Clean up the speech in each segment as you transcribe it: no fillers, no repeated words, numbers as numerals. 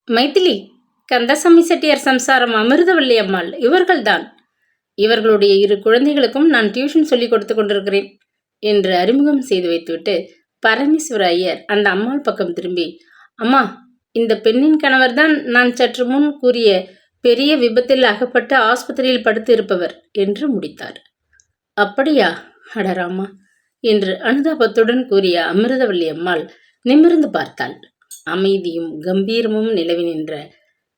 மைதிலி, கந்தசாமி செட்டியார் சம்சாரம் அமிர்தவல்லி அம்மாள் இவர்கள்தான். இவர்களுடைய 2 குழந்தைகளுக்கும் நான் டியூஷன் சொல்லிக் கொடுத்து கொண்டிருக்கிறேன் என்று அறிமுகம் செய்து வைத்துவிட்டு பரமேஸ்வர ஐயர் அந்த அம்மாள் பக்கம் திரும்பி, அம்மா, இந்த பெண்ணின் கணவர்தான் நான் சற்று முன் கூறிய பெரிய விபத்தில் அகப்பட்டு ஆஸ்பத்திரியில் படுத்து இருப்பவர் என்று முடித்தார். அப்படியா? அடராமா என்று அனுதாபத்துடன் கூறிய அமிர்தவல்லி அம்மாள் நிமிர்ந்து பார்த்தாள். அமைதியும் கம்பீரமும் நிலவி நின்ற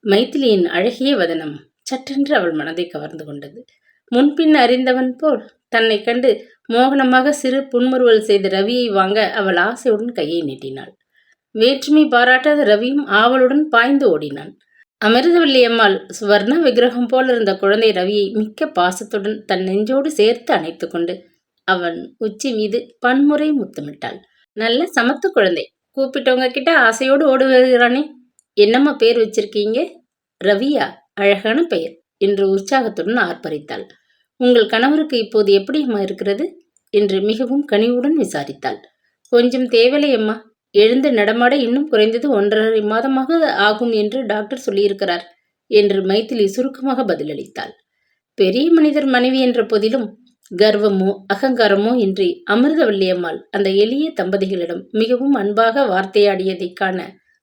மைதிலியின் அழகிய வதனம் சற்றென்று அவள் மனதை கவர்ந்து கொண்டது. முன்பின் அறிந்தவன் போல் தன்னை கண்டு மோகனமாக சிறு புன்முறுவல் செய்த ரவியை வாங்க அவள் ஆசையுடன் கையை நீட்டினாள். வேற்றுமை பாராட்டாத ரவியும் ஆவலுடன் பாய்ந்து ஓடினான். அமிர்தவல்லி அம்மாள் சுவர்ண விக்கிரகம் போல் இருந்த குழந்தை ரவியை மிக்க பாசத்துடன் தன் நெஞ்சோடு சேர்த்து அணைத்து கொண்டு அவன் உச்சி மீது பன்முறை முத்தமிட்டாள். நல்ல சமத்து குழந்தை, கூப்பிட்டவங்க கிட்ட ஆசையோடு ஓடி வருகிறானே, என்னம்மா பேர் வச்சிருக்கீங்க? ரவியா? அழகான பெயர் என்று உற்சாகத்துடன் ஆர்ப்பரித்தாள். உங்கள் கணவருக்கு இப்போது எப்படியம்மா இருக்கிறது என்று மிகவும் கனிவுடன் விசாரித்தாள். கொஞ்சம் தேவலை அம்மா, எழுந்து நடமாட இன்னும் குறைந்தது 1.5 மாதமாக ஆகும் என்று டாக்டர் சொல்லியிருக்கிறார் என்று மைதிலி சுருக்கமாக பதிலளித்தாள். பெரிய மனிதர் மனைவி என்ற போதிலும் கர்வமோ அகங்காரமோ இன்றி அமிர்தவல்லி அம்மாள் அந்த எளிய தம்பதிகளிடம் மிகவும் அன்பாக வார்த்தையாடியதை காண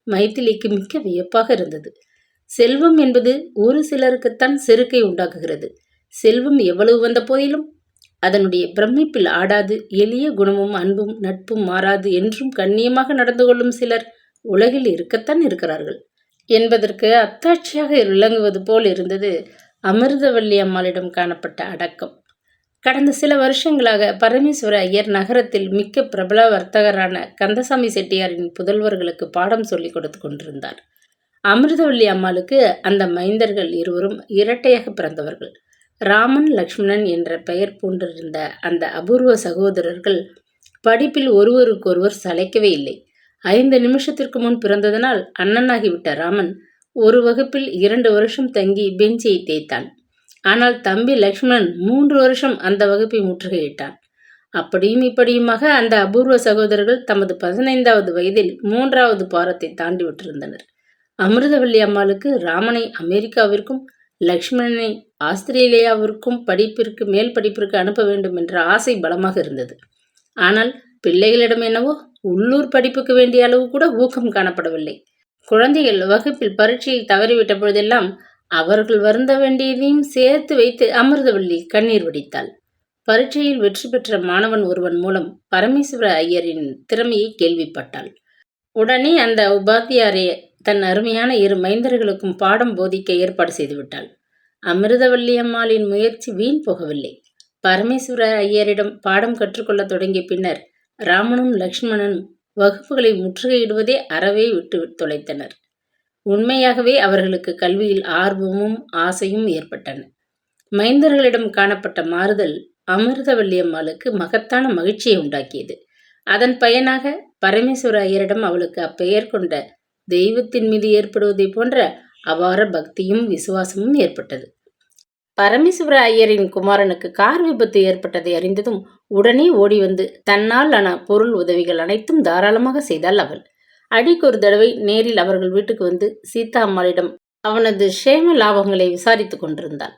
மைதிலிக்கு மிக்க வியப்பாக இருந்தது. செல்வம் என்பது ஒரு சிலருக்குத்தான் செருக்கை உண்டாக்குகிறது. செல்வம் எவ்வளவு வந்த போதிலும் அதனுடைய பிரமிப்பில் ஆடாது, எளிய குணமும் அன்பும் நட்பும் மாறாது என்றும் கண்ணியமாக நடந்து கொள்ளும் சிலர் உலகில் இருக்கத்தான் இருக்கிறார்கள் என்பதற்கு அத்தாட்சியாக விளங்குவது போல் இருந்தது அமிர்தவல்லி அம்மாளிடம் காணப்பட்ட அடக்கம். கடந்த சில வருஷங்களாக பரமேஸ்வர ஐயர் நகரத்தில் மிக்க பிரபல வர்த்தகரான கந்தசாமி செட்டியாரின் புதல்வர்களுக்கு பாடம் சொல்லிக் கொடுத்து கொண்டிருந்தார். அமிர்தவல்லி அம்மாளுக்கு அந்த மைந்தர்கள் இருவரும் இரட்டையாக பிறந்தவர்கள். ராமன் லக்ஷ்மணன் என்ற பெயர் பூண்டிருந்த அந்த அபூர்வ சகோதரர்கள் படிப்பில் ஒருவருக்கொருவர் சளைக்கவே இல்லை. 5 நிமிஷத்திற்கு முன் பிறந்ததனால் அண்ணனாகிவிட்ட ராமன் ஒரு வகுப்பில் 2 வருஷம் தங்கி பெஞ்சியை தேய்த்தான். ஆனால் தம்பி லக்ஷ்மணன் 3 வருஷம் அந்த வகுப்பை முற்றுகையிட்டான். அப்படியும் இப்படியுமாக அந்த அபூர்வ சகோதரர்கள் தமது 15வது வயதில் 3வது பாரத்தை தாண்டி விட்டிருந்தனர். அமிர்தவல்லி அம்மாளுக்கு ராமனை அமெரிக்காவிற்கும் லக்ஷ்மணனை ஆஸ்திரேலியாவிற்கும் படிப்பிற்கு மேல் படிப்பிற்கு அனுப்ப வேண்டும் என்ற ஆசை பலமாக இருந்தது. ஆனால் பிள்ளைகளிடம் என்னவோ உள்ளூர் படிப்புக்கு வேண்டிய அளவு கூட ஊக்கம் காணப்படவில்லை. குழந்தைகள் வகுப்பில் பரீட்சையில் தவறிவிட்ட பொழுதெல்லாம் அவர்கள் வருந்த வேண்டியதையும் சேர்த்து வைத்து அமிர்தவல்லி கண்ணீர் வடித்தாள். பரீட்சையில் வெற்றி பெற்ற மாணவன் ஒருவன் மூலம் பரமேஸ்வர ஐயரின் திறமையை கேள்விப்பட்டாள். உடனே அந்த உபாத்தியாரே தன் அருமையான 2 மைந்தர்களுக்கும் பாடம் போதிக்க ஏற்பாடு செய்துவிட்டாள். அமிர்தவல்லி அம்மாளின் முயற்சி வீண் போகவில்லை. பரமேஸ்வர ஐயரிடம் பாடம் கற்றுக்கொள்ள தொடங்கிய பின்னர் ராமனும் லக்ஷ்மணனும் வகுப்புகளை முற்றுகையிடுவதே அறவே விட்டு தொலைத்தனர். உண்மையாகவே அவர்களுக்கு கல்வியில் ஆர்வமும் ஆசையும் ஏற்பட்டன. மைந்தர்களிடம் காணப்பட்ட மாறுதல் அமிர்தவல்லி அம்மாளுக்கு மகத்தான மகிழ்ச்சியை உண்டாக்கியது. அதன் பயனாக பரமேஸ்வர ஐயரிடம் அவளுக்கு அப்பெயர் கொண்ட தெய்வத்தின் மீது ஏற்படுவதை போன்ற அபார பக்தியும் விசுவாசமும் ஏற்பட்டது. பரமேஸ்வர ஐயரின் குமாரனுக்கு கார் விபத்து ஏற்பட்டதை அறிந்ததும் உடனே ஓடி வந்து தன்னால் ஆன பொருள் உதவிகள் அனைத்தும் தாராளமாக செய்தாள் அவள். அடிக்கு ஒரு தடவை நேரில் அவர்கள் வீட்டுக்கு வந்து சீதா அம்மாளிடம் அவனது க்ஷேம லாபங்களை விசாரித்து கொண்டிருந்தாள்.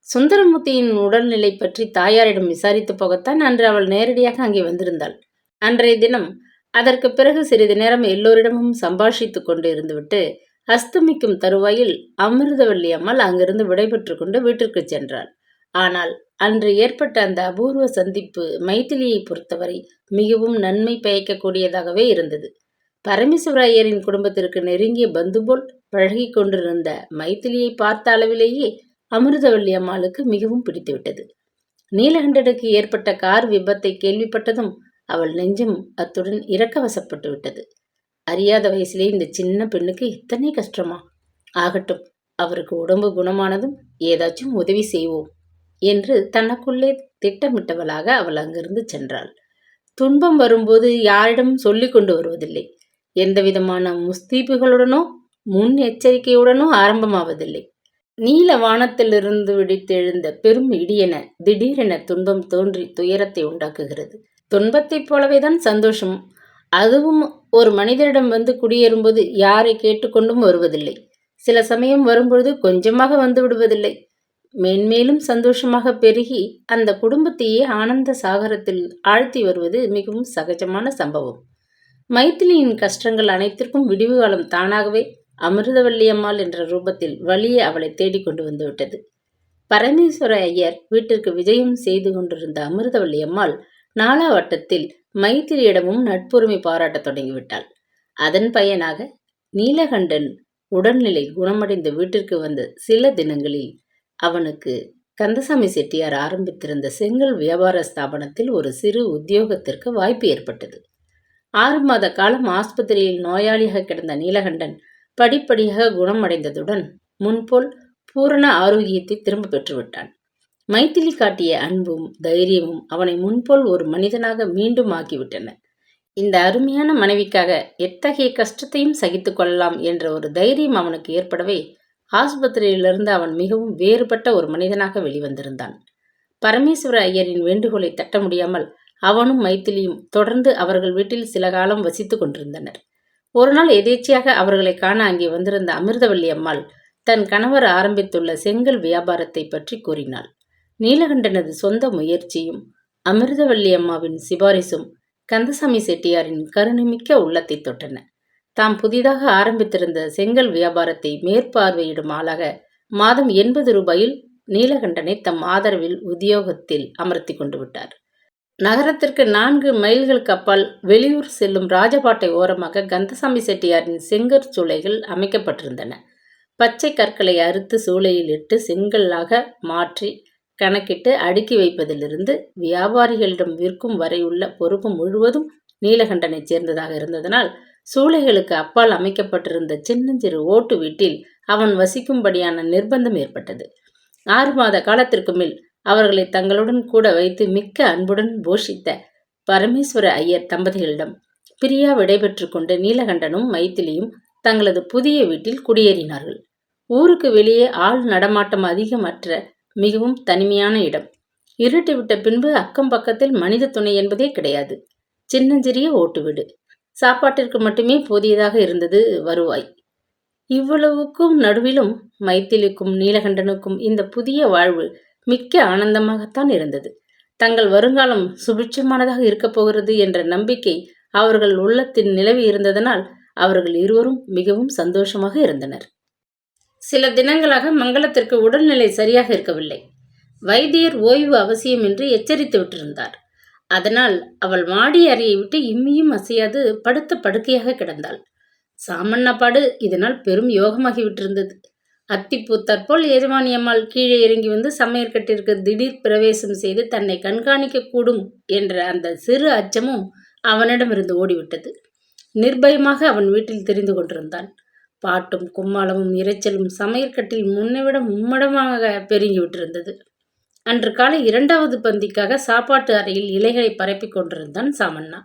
சுந்தரமூர்த்தியின் உடல்நிலை பற்றி தாயாரிடம் விசாரித்து போகத்தான் அன்று அவள் நேரடியாக அங்கே வந்திருந்தாள். அன்றைய தினம் அதற்கு பிறகு சிறிது நேரம் எல்லோரிடமும் சம்பாஷித்து கொண்டு இருந்துவிட்டு அஸ்தமிக்கும் தருவாயில் அமிர்தவல்லி அம்மாள் அங்கிருந்து விடைபெற்று கொண்டு வீட்டிற்கு சென்றாள். ஆனால் அன்று ஏற்பட்ட அந்த அபூர்வ சந்திப்பு மைதிலியை பொறுத்தவரை மிகவும் நன்மை பயக்கக்கூடியதாகவே இருந்தது. பரமேஸ்வர ஐயரின் குடும்பத்திற்கு நெருங்கிய பந்து போல் பழகி கொண்டிருந்த மைதிலியை பார்த்த அளவிலேயே அமிர்தவல்லி அம்மாளுக்கு மிகவும் பிடித்துவிட்டது. நீலகண்டனுக்கு ஏற்பட்ட கார் விபத்தை கேள்விப்பட்டதும் அவள் நெஞ்சம் அத்துடன் இரக்கவசப்பட்டு விட்டது. அறியாத வயசிலே இந்த சின்ன பெண்ணுக்கு இத்தனை கஷ்டமா? ஆகட்டும், அவருக்கு உடம்பு குணமானதும் ஏதாச்சும் உதவி செய்வோம் என்று தனக்குள்ளே திட்டமிட்டவளாக அவள் அங்கிருந்து சென்றாள். துன்பம் வரும்போது யாரிடமும் சொல்லிக் கொண்டு வருவதில்லை. எந்தவிதமான முஸ்தீபுகளுடனோ முன் எச்சரிக்கையுடனோ ஆரம்பமாவதில்லை. நீல வானத்திலிருந்து வெடித்தெழுந்த பெரும் இடியென திடீரென துன்பம் தோன்றி துயரத்தை உண்டாக்குகிறது. துன்பத்தைப் போலவேதான் சந்தோஷம். அதுவும் ஒரு மனிதரிடம் வந்து குடியேறும்போது யாரை கேட்டுக்கொண்டும் வருவதில்லை. சில சமயம் வரும்பொழுது கொஞ்சமாக வந்து விடுவதில்லை. மேன்மேலும் சந்தோஷமாக பெருகி அந்த குடும்பத்தையே ஆனந்த சாகரத்தில் ஆழ்த்தி வருவது மிகவும் சகஜமான சம்பவம். மைதிலியின் கஷ்டங்கள் அனைத்திற்கும் விடிவு காலம் தானாகவே அமிர்தவல்லியம்மாள் என்ற ரூபத்தில் வழியே அவளை தேடிக்கொண்டு வந்துவிட்டது. பரமேஸ்வர ஐயர் வீட்டிற்கு விஜயம் செய்து கொண்டிருந்த அமிர்தவல்லி அம்மாள் நாலாவட்டத்தில் மைத்திரியிடமும் நட்புரிமை பாராட்டத் தொடங்கிவிட்டாள். அதன் பயனாக நீலகண்டன் உடல்நிலை குணமடைந்து வீட்டிற்கு வந்த சில தினங்களில் அவனுக்கு கந்தசாமி செட்டியார் ஆரம்பித்திருந்த செங்கல் வியாபார ஸ்தாபனத்தில் ஒரு சிறு உத்தியோகத்திற்கு வாய்ப்பு ஏற்பட்டது. 6 மாத காலம் ஆஸ்பத்திரியில் நோயாளியாக கிடந்த நீலகண்டன் படிப்படியாக குணமடைந்ததுடன் முன்போல் பூரண ஆரோக்கியத்தை திரும்ப பெற்றுவிட்டான். மைதிலி காட்டிய அன்பும் தைரியமும் அவனை முன்போல் ஒரு மனிதனாக மீண்டும் ஆக்கிவிட்டன. இந்த அருமையான மனைவிக்காக எத்தகைய கஷ்டத்தையும் சகித்து கொள்ளலாம் என்ற ஒரு தைரியம் அவனுக்கு ஏற்படவே ஆஸ்பத்திரியிலிருந்து அவன் மிகவும் வேறுபட்ட ஒரு மனிதனாக வெளிவந்திருந்தான். பரமேஸ்வர ஐயரின் வேண்டுகோளை தட்ட முடியாமல் அவனும் மைதிலியும் தொடர்ந்து அவர்கள் வீட்டில் சில காலம் வசித்து கொண்டிருந்தனர். ஒரு நாள் எதேச்சையாக அவர்களை காண அங்கே வந்திருந்த அமிர்தவல்லி அம்மாள் தன் கணவர் ஆரம்பித்துள்ள செங்கல் வியாபாரத்தை பற்றி கூறினாள். நீலகண்டனது சொந்த முயற்சியும் அமிர்தவல்லி அம்மாவின் சிபாரிசும் கந்தசாமி செட்டியாரின் கருணைமிக்க உள்ளத்தை தொட்டன. தாம் புதிதாக ஆரம்பித்திருந்த செங்கல் வியாபாரத்தை மேற்பார்வையிடும் ஆளாக மாதம் 80 ரூபாயில் நீலகண்டனை தம் ஆதரவில் உத்தியோகத்தில் அமர்த்தி கொண்டு விட்டார். நகரத்திற்கு 4 மைல்களுக்கு அப்பால் வெளியூர் செல்லும் ராஜபாட்டை ஓரமாக கந்தசாமி செட்டியாரின் செங்கற் சூளைகள் அமைக்கப்பட்டிருந்தன. பச்சை கற்களை அறுத்து சூளையில் இட்டு செங்கல்லாக மாற்றி கணக்கிட்டு அடுக்கி வைப்பதிலிருந்து வியாபாரிகளிடம் விற்கும் வரையுள்ள பொறுப்பு முழுவதும் நீலகண்டனைச் சேர்ந்ததாக இருந்ததனால் சூளைகளுக்கு அப்பால் அமைக்கப்பட்டிருந்த சின்னஞ்சிறு ஓட்டு வீட்டில் அவன் வசிக்கும்படியான நிர்பந்தம் ஏற்பட்டது. 6 மாத காலத்திற்கு மேல் அவர்களை தங்களுடன் கூட வைத்து மிக்க அன்புடன் போஷித்த பரமேஸ்வர ஐயர் தம்பதிகளிடம் பிரியா விடைபெற்று கொண்டு நீலகண்டனும் மைதிலியும் தங்களது புதிய வீட்டில் குடியேறினார்கள். ஊருக்கு வெளியே ஆள் நடமாட்டம் அதிகமற்ற மிகவும் தனிமையான இடம். இருட்டிவிட்ட பின்பு அக்கம் பக்கத்தில் மனித துணை என்பதே கிடையாது. சின்னஞ்சிறிய ஓட்டு வீடு. சாப்பாட்டிற்கு மட்டுமே போதியதாக இருந்தது வருவாய். இவ்வளவுக்கும் நடுவிலும் மைதிலிக்கும் நீலகண்டனுக்கும் இந்த புதிய வாழ்வு மிக்க ஆனந்தமாகத்தான் இருந்தது. தங்கள் வருங்காலம் சுபிட்சமானதாக இருக்கப் போகிறது என்ற நம்பிக்கை அவர்கள் உள்ளத்தில் நிலவி இருந்ததனால் அவர்கள் இருவரும் மிகவும் சந்தோஷமாக இருந்தனர். சில தினங்களாக மங்களத்திற்கு உடல்நிலை சரியாக இருக்கவில்லை. வைத்தியர் ஓய்வு அவசியம் என்று எச்சரித்து விட்டிருந்தார். அதனால் அவள் மாடி அறையை விட்டு இம்மியும் அசையாது படுத்த படுக்கையாக கிடந்தாள். சாமண்ணப்பாடு இதனால் பெரும் யோகமாகிவிட்டிருந்தது. அத்திப்பூ தற்போல் எஜமானியம்மாள் கீழே இறங்கி வந்து சமையற்கட்டிற்கு திடீர் பிரவேசம் செய்து தன்னை கண்காணிக்க கூடும் என்ற அந்த சிறு அச்சமும் அவனிடமிருந்து ஓடிவிட்டது. நிர்பயமாக அவன் வீட்டில் தெரிந்து கொண்டிருந்தான். பாட்டும் கும்மாளமும் இரைச்சலும் சமையற்கட்டில் முன்னைவிட மும்மடமாக பெருகிவிட்டிருந்தது. அன்று காலை 2வது பந்திக்காக சாப்பாட்டு அறையில் இலைகளை பரப்பிக் கொண்டிருந்தான் சாமண்ணா.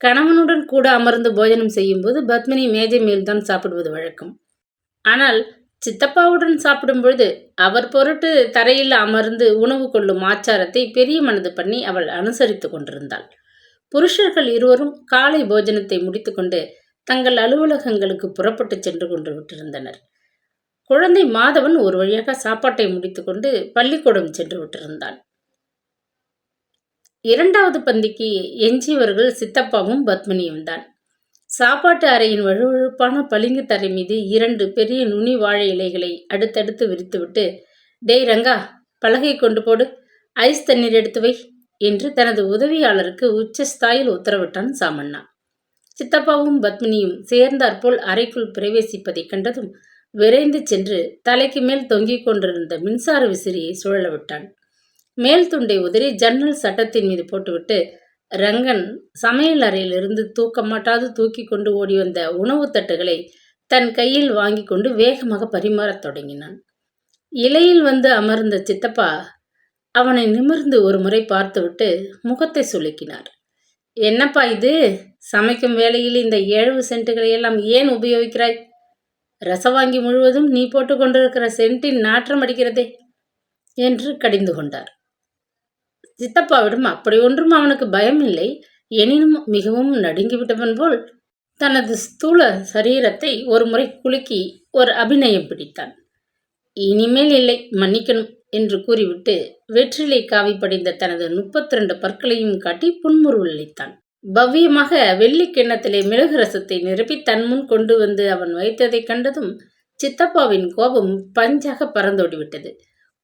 கணவனுடன் கூட அமர்ந்து போஜனம் செய்யும்போது பத்மினி மேஜை மேல்தான் சாப்பிடுவது வழக்கம். ஆனால் சித்தப்பாவுடன் சாப்பிடும்பொழுது அவர் பொருட்டு தரையில் அமர்ந்து உணவு கொள்ளும் ஆச்சாரத்தை பெரிய மனது பண்ணி அவள் அனுசரித்து கொண்டிருந்தாள். புருஷர்கள் இருவரும் காலை போஜனத்தை முடித்துக்கொண்டு தங்கள் அலுவலகங்களுக்கு புறப்பட்டு சென்று கொண்டு விட்டிருந்தனர். குழந்தை மாதவன் ஒரு வழியாக சாப்பாட்டை முடித்துக்கொண்டு பள்ளிக்கூடம் சென்று விட்டிருந்தான். 2வது பந்திக்கு எஞ்சியவர்கள் சித்தப்பாவும் பத்மினியும் தான். சாப்பாட்டு அறையின் வழுவழுப்பான பளிங்கு தரை மீது 2 பெரிய நுனி வாழை இலைகளை அடுத்தடுத்து விரித்துவிட்டு, டேய் ரங்கா, பலகை கொண்டு போடு, ஐஸ் தண்ணீர் எடுத்து வை என்று தனது உதவியாளருக்கு உச்சஸ்தாயில் உத்தரவிட்டான் சாமண்ணா. சித்தப்பாவும் பத்மினியும் சேர்ந்தாற்போல் அறைக்குள் பிரவேசிப்பதைக் கண்டதும் விரைந்து சென்று தலைக்கு மேல் தொங்கிக் கொண்டிருந்த மின்சார விசிறியை சுழல விட்டான். மேல் துண்டை உதறி ஜன்னல் சட்டத்தின் மீது போட்டுவிட்டு ரங்கன் சமையல் அறையிலிருந்து தூக்கமாட்டாது தூக்கி கொண்டு ஓடி வந்த உணவு தட்டுகளை தன் கையில் வாங்கி கொண்டு வேகமாக பரிமாறத் தொடங்கினான். இலையில் வந்து அமர்ந்த சித்தப்பா அவனை நிமிர்ந்து ஒரு முறை பார்த்துவிட்டு முகத்தை சுளுக்கினார். என்னப்பா இது, சமைக்கும் வேளையில் இந்த 7 சென்ட்டுகளை எல்லாம் ஏன் உபயோகிக்கிறாய்? ரசவாங்கி முழுவதும் நீ போட்டு கொண்டிருக்கிற சென்ட்டின் நாற்றம் அடிக்கிறதே என்று கடிந்து கொண்டார். சித்தப்பாவிடம் அப்படி ஒன்றும் அவனுக்கு பயம் இல்லை. எனினும் மிகவும் நடுங்கிவிட்டவன் போல் தனது ஸ்தூல சரீரத்தை ஒரு முறை குலுக்கி ஒரு அபிநயம் பிடித்தான். இனிமேல் இல்லை, மன்னிக்கணும் என்று கூறிவிட்டு வெற்றிலை காவி படிந்த தனது 32 பற்களையும் காட்டி புன்முறுவல் அளித்தான். பவ்யமாக வெள்ளி கிண்ணத்திலே மிளகு ரசத்தை நிரப்பி தன் முன் கொண்டு வந்து அவன் வைத்ததைக் கண்டதும் சித்தப்பாவின் கோபம் பஞ்சாக பறந்தோடிவிட்டது.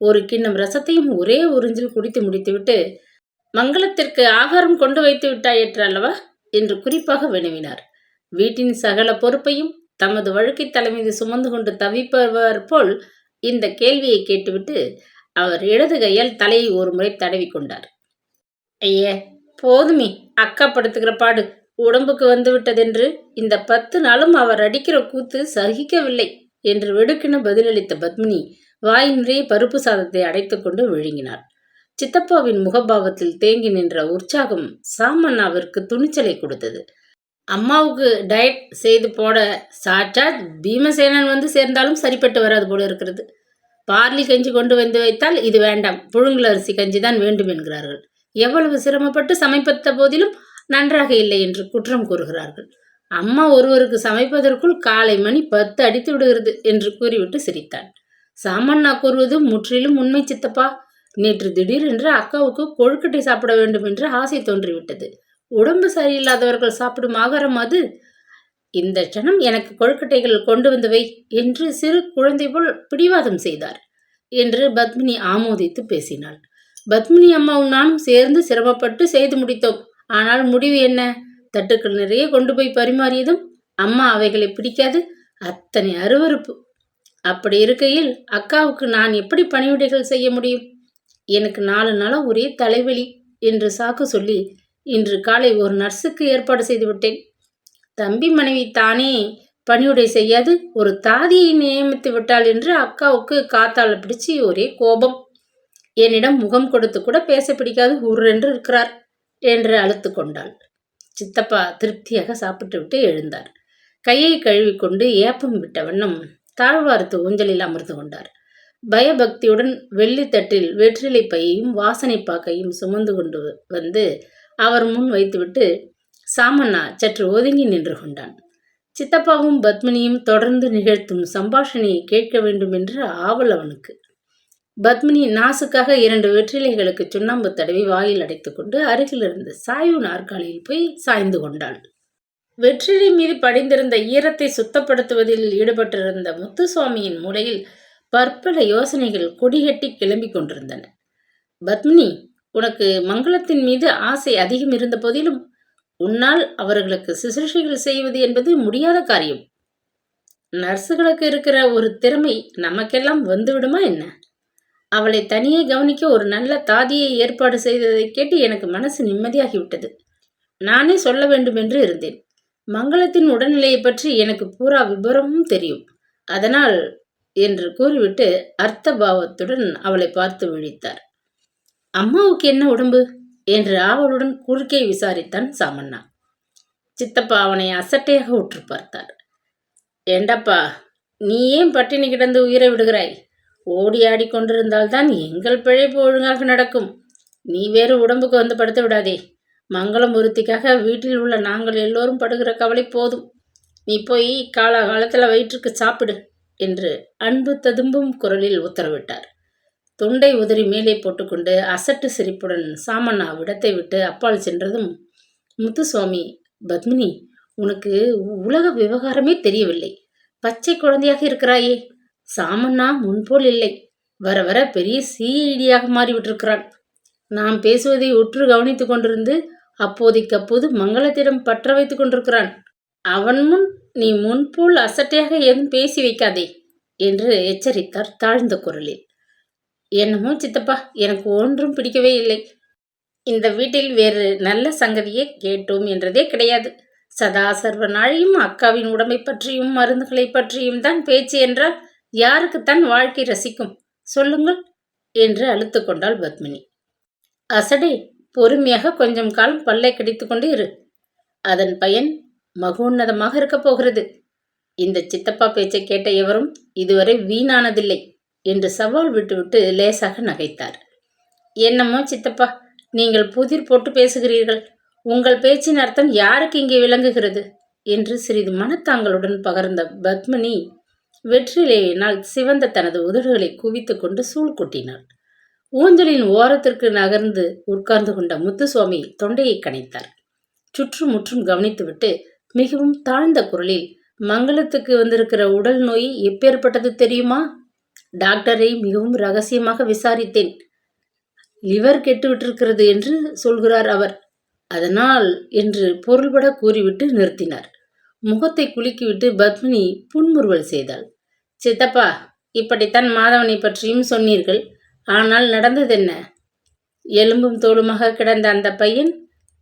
ஒரு கிண்ணம் ரசத்தையும் ஒரே உறிஞ்சில் குடித்து முடித்துவிட்டு, மங்களத்திற்கு ஆகாரம் கொண்டு வைத்து விட்டாயிற்று அல்லவா என்று குறிப்பாக வினவினார். வீட்டின் சகல பொறுப்பையும் தமது வழுக்கை தலைமீது சுமந்து கொண்டு தவிப்பவர் போல் இந்த கேள்வியை கேட்டுவிட்டு அவர் இடது கையால் தலையை ஒரு முறை தடவி கொண்டார். ஐயே, போதுமே, அக்கா படுத்துக்கிற பாடு உடம்புக்கு வந்து விட்டதென்று இந்த 10 நாளும் அவர் அடிக்கிற கூத்து சகிக்கவில்லை என்று வெடுக்கென பதிலளித்த பத்மினி வாய் நிறைய பருப்பு சாதத்தை அடைத்துக் கொண்டு விழுங்கினாள். சித்தப்பாவின் முகபாவத்தில் தேங்கி நின்ற உற்சாகம் சாமண்ணாவிற்கு துணிச்சலை கொடுத்தது. அம்மாவுக்கு டயட் செய்து போட சாட்சாத் பீமசேனன் வந்து சேர்ந்தாலும் சரிப்பட்டு வராது போல இருக்கிறது. பார்லி கஞ்சி கொண்டு வந்து வைத்தால் இது வேண்டாம், புழுங்கல் அரிசி கஞ்சி தான் வேண்டும் என்கிறார்கள். எவ்வளவு சிரமப்பட்டு சமைப்பத்த போதிலும் நன்றாக இல்லை என்று குற்றம் கூறுகிறார்கள். அம்மா ஒருவருக்கு சமைப்பதற்குள் காலை மணி 10 அடித்து விடுகிறது என்று கூறிவிட்டு சிரித்தான். சாமண்ணா கூறுவது முற்றிலும் உண்மை சித்தப்பா. நேற்று திடீரென்று அக்காவுக்கு கொழுக்கட்டை சாப்பிட வேண்டும் என்று ஆசை தோன்றிவிட்டது. உடம்பு சரியில்லாதவர்கள் சாப்பிடும் ஆகாரம் அது. இந்த க்ஷணம் எனக்கு கொழுக்கட்டைகள் கொண்டு வந்து வை என்று சிறு குழந்தை போல் பிடிவாதம் செய்தார் என்று பத்மினி ஆமோதித்து பேசினாள். பத்மினி அம்மாவும் நானும் சேர்ந்து சிரமப்பட்டு செய்து முடித்தோம். ஆனால் முடிவு என்ன? தட்டுக்கள் நிறைய கொண்டு போய் பரிமாறியதும் அம்மா அவைகளை பிடிக்காது, அத்தனை அருவருப்பு. அப்படி இருக்கையில் அக்காவுக்கு நான் எப்படி பணிவிடைகள் செய்ய முடியும்? எனக்கு 4 நாளாக ஒரே தலைவலி என்று சாக்கு சொல்லி இன்று காலை ஒரு நர்ஸுக்கு ஏற்பாடு செய்து விட்டேன். தம்பி மனைவி தானே பணிவிடை செய்யாது ஒரு தாதியை நியமித்து விட்டாள் என்று அக்காவுக்கு காத்தால பிடிச்சி ஒரே கோபம். என்னிடம் முகம் கொடுத்து கூட பேச பிடிக்காது, ஊரென்று இருக்கிறார் என்று அழுத்து கொண்டாள். சித்தப்பா திருப்தியாக சாப்பிட்டு விட்டு எழுந்தார். கையை கழுவிக்கொண்டு ஏப்பம் விட்ட வண்ணம் தாழ்வாரத்து ஊஞ்சலில் அமர்ந்து கொண்டார். பயபக்தியுடன் வெள்ளித்தட்டில் வெற்றிலை பையையும் வாசனை பாக்கையும் சுமந்து கொண்டு வந்து அவர் முன் வைத்துவிட்டு சாமண்ணா சற்று ஒதுங்கி நின்று கொண்டான். சித்தப்பாவும் பத்மினியும் தொடர்ந்து நிகழ்த்தும் சம்பாஷணையை கேட்க வேண்டும் என்ற ஆவல் அவனுக்கு. பத்மினி நாசுக்காக 2 வெற்றிலைகளுக்கு சுண்ணாம்பு தடவி வாயில் அடைத்துக்கொண்டு அருகில் இருந்த சாய்வு நாற்காலியில் போய் சாய்ந்து கொண்டாள். வெற்றிலை மீது படிந்திருந்த ஈரத்தை சுத்தப்படுத்துவதில் ஈடுபட்டிருந்த முத்துசுவாமியின் மூளையில் பற்பல யோசனைகள் கொடிகட்டி கிளம்பி கொண்டிருந்தன. பத்மினி, உனக்கு மங்களத்தின் மீது ஆசை அதிகம் இருந்த போதிலும் உன்னால் அவர்களுக்கு சிசுஷைகள் செய்வது என்பது முடியாத காரியம். நர்ஸுகளுக்கு இருக்கிற ஒரு திறமை நமக்கெல்லாம் வந்துவிடுமா என்ன? அவளை தனியே கவனிக்க ஒரு நல்ல தாதியை ஏற்பாடு செய்ததை கேட்டு எனக்கு மனசு நிம்மதியாகிவிட்டது. நானே சொல்ல வேண்டும் என்று இருந்தேன். மங்களத்தின் உடல்நிலையை பற்றி எனக்கு பூரா விபரமும் தெரியும். அதனால் என்று கூறிவிட்டு அர்த்த பாவத்துடன் அவளை பார்த்து விழித்தார். அம்மாவுக்கு என்ன உடம்பு என்று ஆவலுடன் குறுக்கே விசாரித்தான் சாமண்ணா. சித்தப்பா அவனை அசட்டையாக உற்று பார்த்தார். ஏண்டப்பா, நீ ஏன் பட்டினி கிடந்து உயிரை விடுகிறாய்? ஓடி ஆடி கொண்டிருந்தால்தான் எங்கள் பிழைப்பு ஒழுங்காக நடக்கும். நீ வேறு உடம்புக்கு வந்து படுத்து விடாதே. மங்களம் ஒருத்திக்காக வீட்டில் உள்ள நாங்கள் எல்லோரும் படுகிற கவலை போதும். நீ போய் காலகாலத்தில் வயிற்றுக்கு சாப்பிடு என்று அன்பு ததும்பும் குரலில் உத்தரவிட்டார். துண்டை உதறி மேலே போட்டுக்கொண்டு அசட்டு சிரிப்புடன் சாமண்ணா விடத்தை விட்டு அப்பால் சென்றதும் முத்துசுவாமி, பத்மினி, உனக்கு உலக விவகாரமே தெரியவில்லை. பச்சை குழந்தையாக இருக்கிறாயே. சாமண்ணா முன்போல் இல்லை. வர வர பெரிய சிஐடியாக மாறிவிட்டிருக்கிறான். நாம் பேசுவதை உற்று கவனித்து கொண்டிருந்து அப்போதைக்கப்போது மங்களத்திடம் பற்ற வைத்து கொண்டிருக்கிறான். அவன் முன் நீ முன்போல் அசட்டையாக ஏதும் பேசி வைக்காதே என்று எச்சரித்தார் தாழ்ந்த குரலில். என்னமோ சித்தப்பா, எனக்கு ஒன்றும் பிடிக்கவே இல்லை. இந்த வீட்டில் வேறு நல்ல சங்கதியே கேட்டோம் என்றதே கிடையாது. சதா சர்வ நாளையும் அக்காவின் உடம்பை பற்றியும் மருந்துகளை பற்றியும் தான் பேச்சு என்றால் யாருக்குத்தான் வாழ்க்கை ரசிக்கும் சொல்லுங்கள் என்று அழுத்து கொண்டாள் பத்மினி. அசடே, பொறுமையாக கொஞ்சம் காலம் பல்லை கடித்து கொண்டு இரு. அதன் பயன் மகோன்னதமாக இருக்கப் போகிறது. இந்த சித்தப்பா பேச்சை கேட்ட எவரும் இதுவரை வீணானதில்லை என்று சவால் விட்டுவிட்டு லேசாக நகைத்தார். என்னமோ சித்தப்பா, நீங்கள் புதிர் போட்டு பேசுகிறீர்கள். உங்கள் பேச்சின் அர்த்தம் யாருக்கு இங்கே விளங்குகிறது என்று சிறிது மனத்தாங்களுடன் பகர்ந்த பத்மினி வெற்றிலேயினால் சிவந்த தனது உதடுகளை குவித்து கொண்டு சூழ் கொட்டினாள். ஊஞ்சலின் ஓரத்திற்கு நகர்ந்து உட்கார்ந்து கொண்ட முத்துசுவாமி தொண்டையை கனைத்தார். சுற்றுமுற்றும் கவனித்துவிட்டு மிகவும் தாழ்ந்த குரலில், மங்களத்துக்கு வந்திருக்கிற உடல் நோய் எப்பேற்பட்டது தெரியுமா? டாக்டரை மிகவும் ரகசியமாக விசாரித்தேன். லிவர் கெட்டுவிட்டிருக்கிறது என்று சொல்கிறார் அவர். அதனால் என்று பொருள்பட கூறிவிட்டு நிறுத்தினார். முகத்தை குலுக்கிவிட்டு பத்மினி புன்முறுவல் செய்தாள். சித்தப்பா, இப்படித்தான் மாதவனை பற்றியும் சொன்னீர்கள். ஆனால் நடந்ததென்ன? எலும்பும் தோளுமாக கிடந்த அந்த பையன்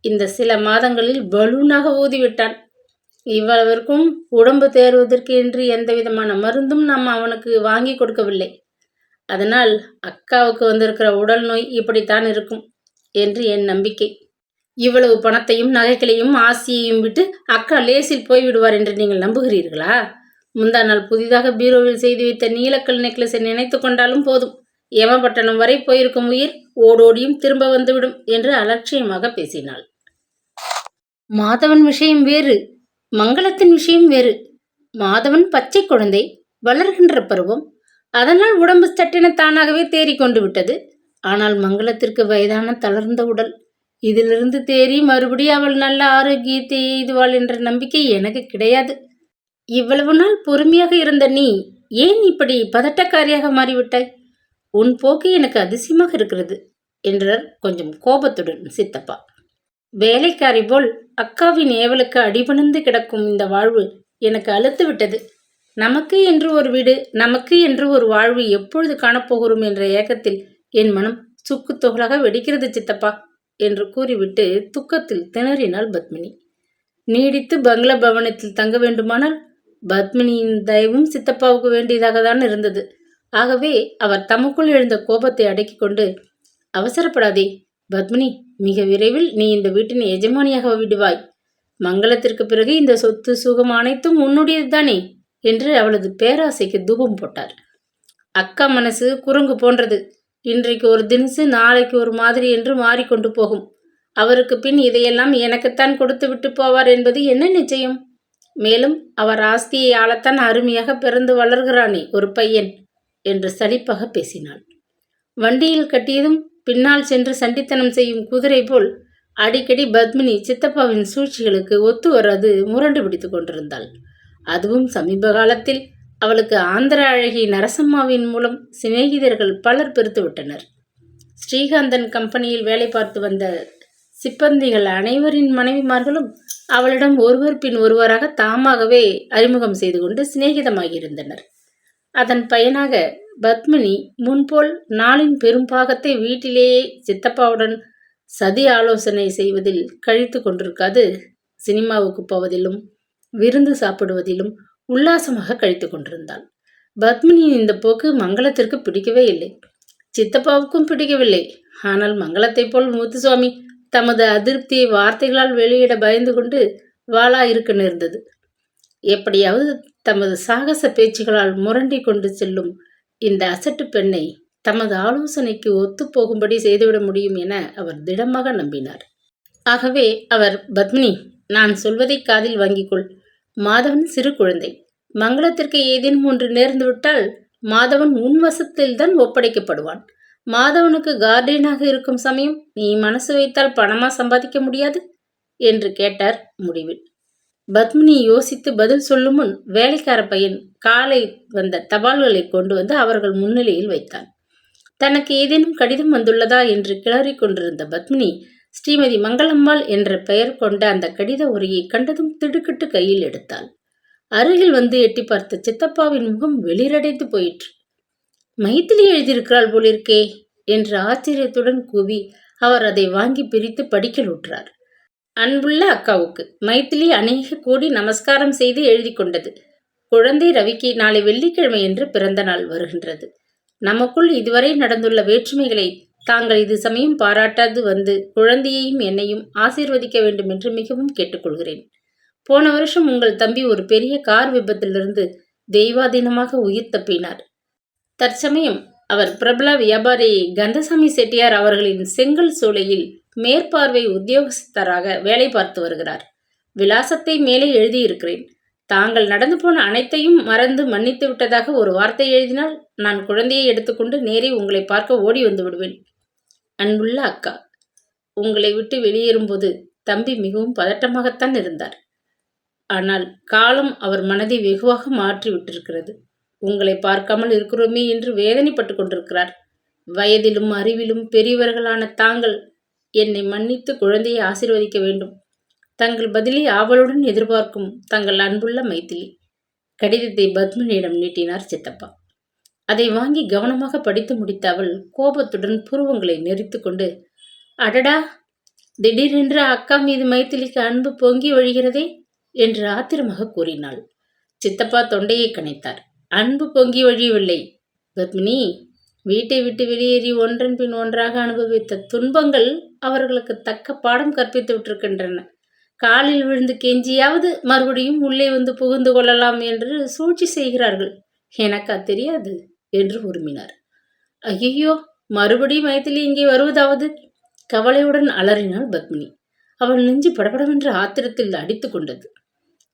இந்த சில மாதங்களில் பலூனாக ஊதிவிட்டான். இவ்வளவிற்கும் உடம்பு தேறுவதற்கு என்று எந்த விதமான மருந்தும் நாம் அவனுக்கு வாங்கி கொடுக்கவில்லை. அதனால் அக்காவுக்கு வந்திருக்கிற உடல் நோய் இப்படித்தான் இருக்கும் என்று என் நம்பிக்கை. இவ்வளவு பணத்தையும் நகைகளையும் ஆசியையும் விட்டு அக்கா லேசில் போய்விடுவார் என்று நீங்கள் நம்புகிறீர்களா? முந்தா நாள் புதிதாக பீரோவில் செய்து வைத்த நீலக்கல் நெக்லஸை நினைத்து கொண்டாலும் போதும், யமபட்டணம் வரை போயிருக்கும் உயிர் ஓடோடியும் திரும்ப வந்துவிடும் என்று அலட்சியமாக பேசினாள். மாதவன் விஷயம் வேறு, மங்களத்தின் விஷயம் வேறு. மாதவன் பச்சை குழந்தை, வளர்கின்ற பருவம். அதனால் உடம்பு சட்டென தானாகவே தேறிக்கொண்டு விட்டது. ஆனால் மங்களத்திற்கு வயதான தளர்ந்த உடல். இதிலிருந்து தேறி மறுபடி அவள் நல்ல ஆரோக்கியத்தை எய்துவாள் என்ற நம்பிக்கை எனக்கு கிடையாது. இவ்வளவு நாள் பொறுமையாக இருந்த நீ ஏன் இப்படி பதட்டக்காரியாக மாறிவிட்டாய்? உன் போக்கு எனக்கு அதிசயமாக இருக்கிறது என்றார் கொஞ்சம் கோபத்துடன் சித்தப்பா. வேலைக்காரி போல் அக்காவின் ஏவலுக்கு அடிபணிந்து கிடக்கும் இந்த வாழ்வு எனக்கு அழுத்து விட்டது. நமக்கு என்று ஒரு வீடு, நமக்கு என்று ஒரு வாழ்வு எப்பொழுது காணப்போகிறோம் என்ற ஏக்கத்தில் என் மனம் சுக்கு தொகலாக வெடிக்கிறது சித்தப்பா என்று கூறிவிட்டு துக்கத்தில் திணறினாள் பத்மினி. நீடித்து பங்களா பவனத்தில் தங்க வேண்டுமானால் பத்மினியின் தயவும் சித்தப்பாவுக்கு வேண்டியதாக தான் இருந்தது. ஆகவே அவர் தமக்குள் எழுந்த கோபத்தை அடக்கிக் கொண்டு, அவசரப்படாதே பத்மினி, மிக விரைவில் நீ இந்த வீட்டின் எஜமானியாக விடுவாய். மங்களத்திற்கு பிறகு இந்த சொத்து சுகம் அனைத்தும் உன்னுடையது தானே என்று அவளது பேராசைக்கு தூபம் போட்டார். அக்கா மனசு குரங்கு போன்றது. இன்றைக்கு ஒரு தினசு, நாளைக்கு ஒரு மாதிரி என்று மாறிக்கொண்டு போகும். அவருக்கு பின் இதையெல்லாம் எனக்குத்தான் கொடுத்து விட்டு போவார் என்பது என்ன நிச்சயம்? மேலும் அவர் ஆஸ்தியை ஆளத்தான் அருமையாக பிறந்து வளர்கிறானே ஒரு பையன் என்று சலிப்பாக பேசினாள். வண்டியில் கட்டியதும் பின்னால் சென்று சண்டித்தனம் செய்யும் குதிரை போல் அடிக்கடி பத்மினி சித்தப்பாவின் சூழ்ச்சிகளுக்கு ஒத்து வராது முரண்டு பிடித்து கொண்டிருந்தாள். அதுவும் சமீப காலத்தில் அவளுக்கு ஆந்திர அழகி நரசம்மாவின் மூலம் சிநேகிதர்கள் பலர் பெருத்து விட்டனர். ஸ்ரீகாந்தன் கம்பெனியில் வேலை பார்த்து வந்த சிப்பந்திகள் அனைவரின் மனைவிமார்களும் அவளிடம் ஒருவர் பின் ஒருவராக தாமாகவே அறிமுகம் செய்து கொண்டு சிநேகிதமாகியிருந்தனர். அதன் பயனாக பத்மினி முன்போல் நாளின் பெரும் பாகத்தை வீட்டிலேயே சித்தப்பாவுடன் சதி ஆலோசனை செய்வதில் கழித்து கொண்டிருக்காது சினிமாவுக்கு போவதிலும் விருந்து சாப்பிடுவதிலும் உல்லாசமாக கழித்து கொண்டிருந்தாள். பத்மினியின் இந்த போக்கு மங்களத்திற்கு பிடிக்கவே இல்லை. சித்தப்பாவுக்கும் பிடிக்கவில்லை. ஆனால் மங்களத்தை போல் முத்துசுவாமி தமது அதிருப்தியை வார்த்தைகளால் வெளியிட பயந்து கொண்டு வாளா இருக்க நேர்ந்தது. எப்படியாவது தமது சாகச பேச்சுகளால் முரண்டி கொண்டு செல்லும் இந்த அசட்டு பெண்ணை தமது ஆலோசனைக்கு ஒத்து போகும்படி செய்துவிட முடியும் என அவர் திடமாக நம்பினார். ஆகவே அவர், பத்மினி, நான் சொல்வதை காதில் வாங்கிக்கொள். மாதவன் சிறு குழந்தை. மங்களத்திற்கு ஏதேனும் ஒன்று நேர்ந்துவிட்டால் மாதவன் உன் வசத்தில்தான் ஒப்படைக்கப்படுவான். மாதவனுக்கு கார்டியனாக இருக்கும் சமயம் நீ மனசு வைத்தால் பணமா சம்பாதிக்க முடியாது என்று கேட்டார் முடிவில். பத்மினி யோசித்து பதில் சொல்லும் முன் வேலைக்கார பையன் காலை வந்த தபால்களை கொண்டு வந்து அவர்கள் முன்னிலையில் வைத்தான். தனக்கு ஏதேனும் கடிதம் வந்துள்ளதா என்று கிளறிக் கொண்டிருந்த பத்மினி ஸ்ரீமதி மங்களம்மாள் என்ற பெயர் கொண்ட அந்த கடித உரையை கண்டதும் திடுக்கிட்டு கையில் எடுத்தாள். அருகில் வந்து எட்டி பார்த்த சித்தப்பாவின் முகம் வெளிரடைத்து போயிற்று. மைத்திலி எழுதியிருக்கிறாள் போலிருக்கே என்று ஆச்சரியத்துடன் கூவி அவர் அதை வாங்கி பிரித்து படிக்கல் ஊற்றார். அன்புள்ள அக்காவுக்கு மைத்திலி அநேக கோடி நமஸ்காரம் செய்து எழுதி கொண்டது. குழந்தை ரவிக்கு நாளை வெள்ளிக்கிழமை என்று பிறந்த நாள் வருகின்றது. நமக்குள் இதுவரை நடந்துள்ள வேற்றுமைகளை தாங்கள் இது சமயம் பாராட்டாது வந்து குழந்தையையும் என்னையும் ஆசீர்வதிக்க வேண்டும் என்று மிகவும் கேட்டுக்கொள்கிறேன். போன வருஷம் உங்கள் தம்பி ஒரு பெரிய கார் விபத்திலிருந்து தெய்வாதீனமாக உயிர் தப்பினார். தற்சமயம் அவர் பிரபல வியாபாரி கந்தசாமி செட்டியார் அவர்களின் செங்கல் சூளையில் மேற்பார்வை உத்தியோகஸ்தராக வேலை பார்த்து வருகிறார். விலாசத்தை மேலே எழுதியிருக்கிறேன். தாங்கள் நடந்து போன அனைத்தையும் மறந்து மன்னித்து விட்டதாக ஒரு வார்த்தை எழுதினால் நான் குழந்தையை எடுத்துக்கொண்டு நேரே உங்களை பார்க்க ஓடி வந்து விடுவேன். அன்புள்ள அக்கா, உங்களை விட்டு வெளியேறும்போது தம்பி மிகவும் பதட்டமாகத்தான் இருந்தார். ஆனால் காலம் அவர் மனதை வெகுவாக மாற்றி விட்டிருக்கிறது. உங்களை பார்க்காமல் இருக்கிறோமே என்று வேதனைப்பட்டு கொண்டிருக்கிறார். வயதிலும் அறிவிலும் பெரியவர்களான தாங்கள் என்னை மன்னித்து குழந்தையை ஆசீர்வதிக்க வேண்டும். தங்கள் பதிலை ஆவலுடன் எதிர்பார்க்கும் தங்கள் அன்புள்ள மைதிலி. கடிதத்தை பத்மினியிடம் நீட்டினார் சித்தப்பா. அதை வாங்கி கவனமாக படித்து முடித்த அவள் கோபத்துடன் புருவங்களை நெறித்து கொண்டு, அடடா, திடீரென்று அக்கா மீது மைதிலிக்கு அன்பு பொங்கி வழிகிறதே என்று ஆத்திரமாக கூறினாள். சித்தப்பா தொண்டையை கனைத்தார். அன்பு பொங்கி வழியவில்லை பத்மினி. வீட்டை விட்டு வெளியேறி ஒன்றன் பின் ஒன்றாக அனுபவித்த துன்பங்கள் அவர்களுக்கு தக்க பாடம் கற்பித்து விட்டிருக்கின்றன. காலில் விழுந்து கெஞ்சியாவது மறுபடியும் உள்ளே வந்து புகுந்து கொள்ளலாம் என்று சூழ்ச்சி செய்கிறார்கள். எனக்கா தெரியாது என்று உருமினார். ஐயோ, மறுபடியும் மைதிலி இங்கே வருவதாவது? கவலையுடன் அலறினாள் பத்மினி. அவள் நெஞ்சு படபடவென்ற ஆத்திரத்தில் அடித்து கொண்டது.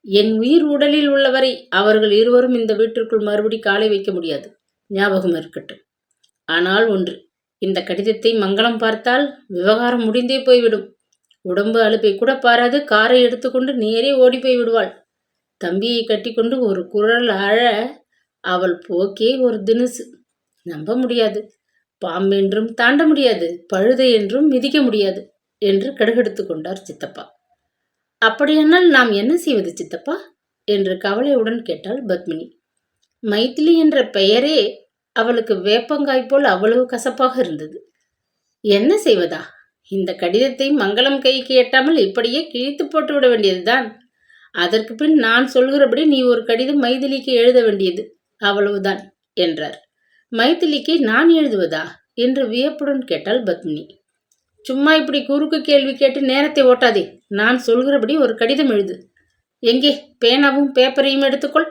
என் உயிர் உடலில் உள்ளவரை அவர்கள் இருவரும் இந்த வீட்டிற்குள் மறுபடி காலை வைக்க முடியாது, ஞாபகம் இருக்கட்டும். ஆனால் ஒன்று, இந்த கடிதத்தை மங்களம் பார்த்தால் விவகாரம் முடிந்தே போய்விடும். உடம்பு அலுப்பை கூட பாராது காரை எடுத்துக்கொண்டு நேரே ஓடி போய் விடுவாள். தம்பியை கட்டிக்கொண்டு ஒரு குரல் அழ அவள் போக்கே ஒரு தினுசு. நம்ப முடியாது. பாம்பென்றும் தாண்ட முடியாது, பழுதை என்றும் மிதிக்க முடியாது என்று கடுகெடுத்து கொண்டார் சித்தப்பா. அப்படியானால் நாம் என்ன செய்வது சித்தப்பா என்று கவலையுடன் கேட்டாள் பத்மினி. மைதிலி என்ற பெயரே அவளுக்கு வேப்பங்காய் போல் அவ்வளவு கசப்பாக இருந்தது. என்ன செய்வதா? இந்த கடிதத்தை மங்களம் கைக்கு எட்டாமல் இப்படியே கிழித்து போட்டு விட வேண்டியதுதான். அதற்கு பின் நான் சொல்கிறபடி நீ ஒரு கடிதம் மைதிலிக்கு எழுத வேண்டியது, அவ்வளவுதான் என்றார். மைதிலிக்கு நான் எழுதுவதா என்று வியப்புடன் கேட்டாள் பத்மினி. சும்மா இப்படி குறுக்கு கேள்வி கேட்டு நேரத்தை ஓட்டாதே. நான் சொல்கிறபடி ஒரு கடிதம் எழுது. எங்கே பேனாவும் பேப்பரையும் எடுத்துக்கொள்,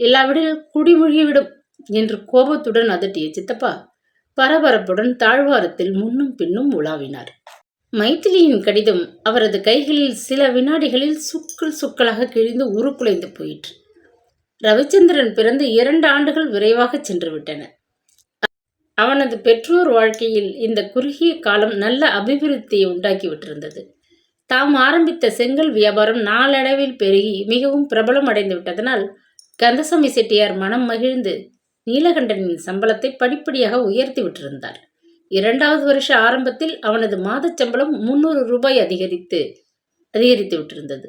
இல்லாவிடில் குடிமொழிவிடும் என்று கோபத்துடன் அதட்டிய சித்தப்பா பரபரப்புடன் தாழ்வாரத்தில் முன்னும் பின்னும் உலாவினார். மைதிலியின் கடிதம் அவரது கைகளில் சில வினாடிகளில் சுக்கள் சுக்களாக கிழிந்து உருக்குலைந்து போயிற்று. ரவிச்சந்திரன் பிறந்து 2 ஆண்டுகள் விரைவாக சென்று விட்டன. அவனது பெற்றோர் வாழ்க்கையில் இந்த குறுகிய காலம் நல்ல அபிவிருத்தியை உண்டாக்கிவிட்டிருந்தது. தாம் ஆரம்பித்த செங்கல் வியாபாரம் நாளடைவில் பெருகி மிகவும் பிரபலம் அடைந்து விட்டதனால் கந்தசாமி செட்டியார் மனம் மகிழ்ந்து நீலகண்டனின் சம்பளத்தை படிப்படியாக உயர்த்தி விட்டிருந்தார். 2வது வருஷ ஆரம்பத்தில் அவனது மாதச் சம்பளம் 300 ரூபாய் அதிகரித்து விட்டிருந்தது.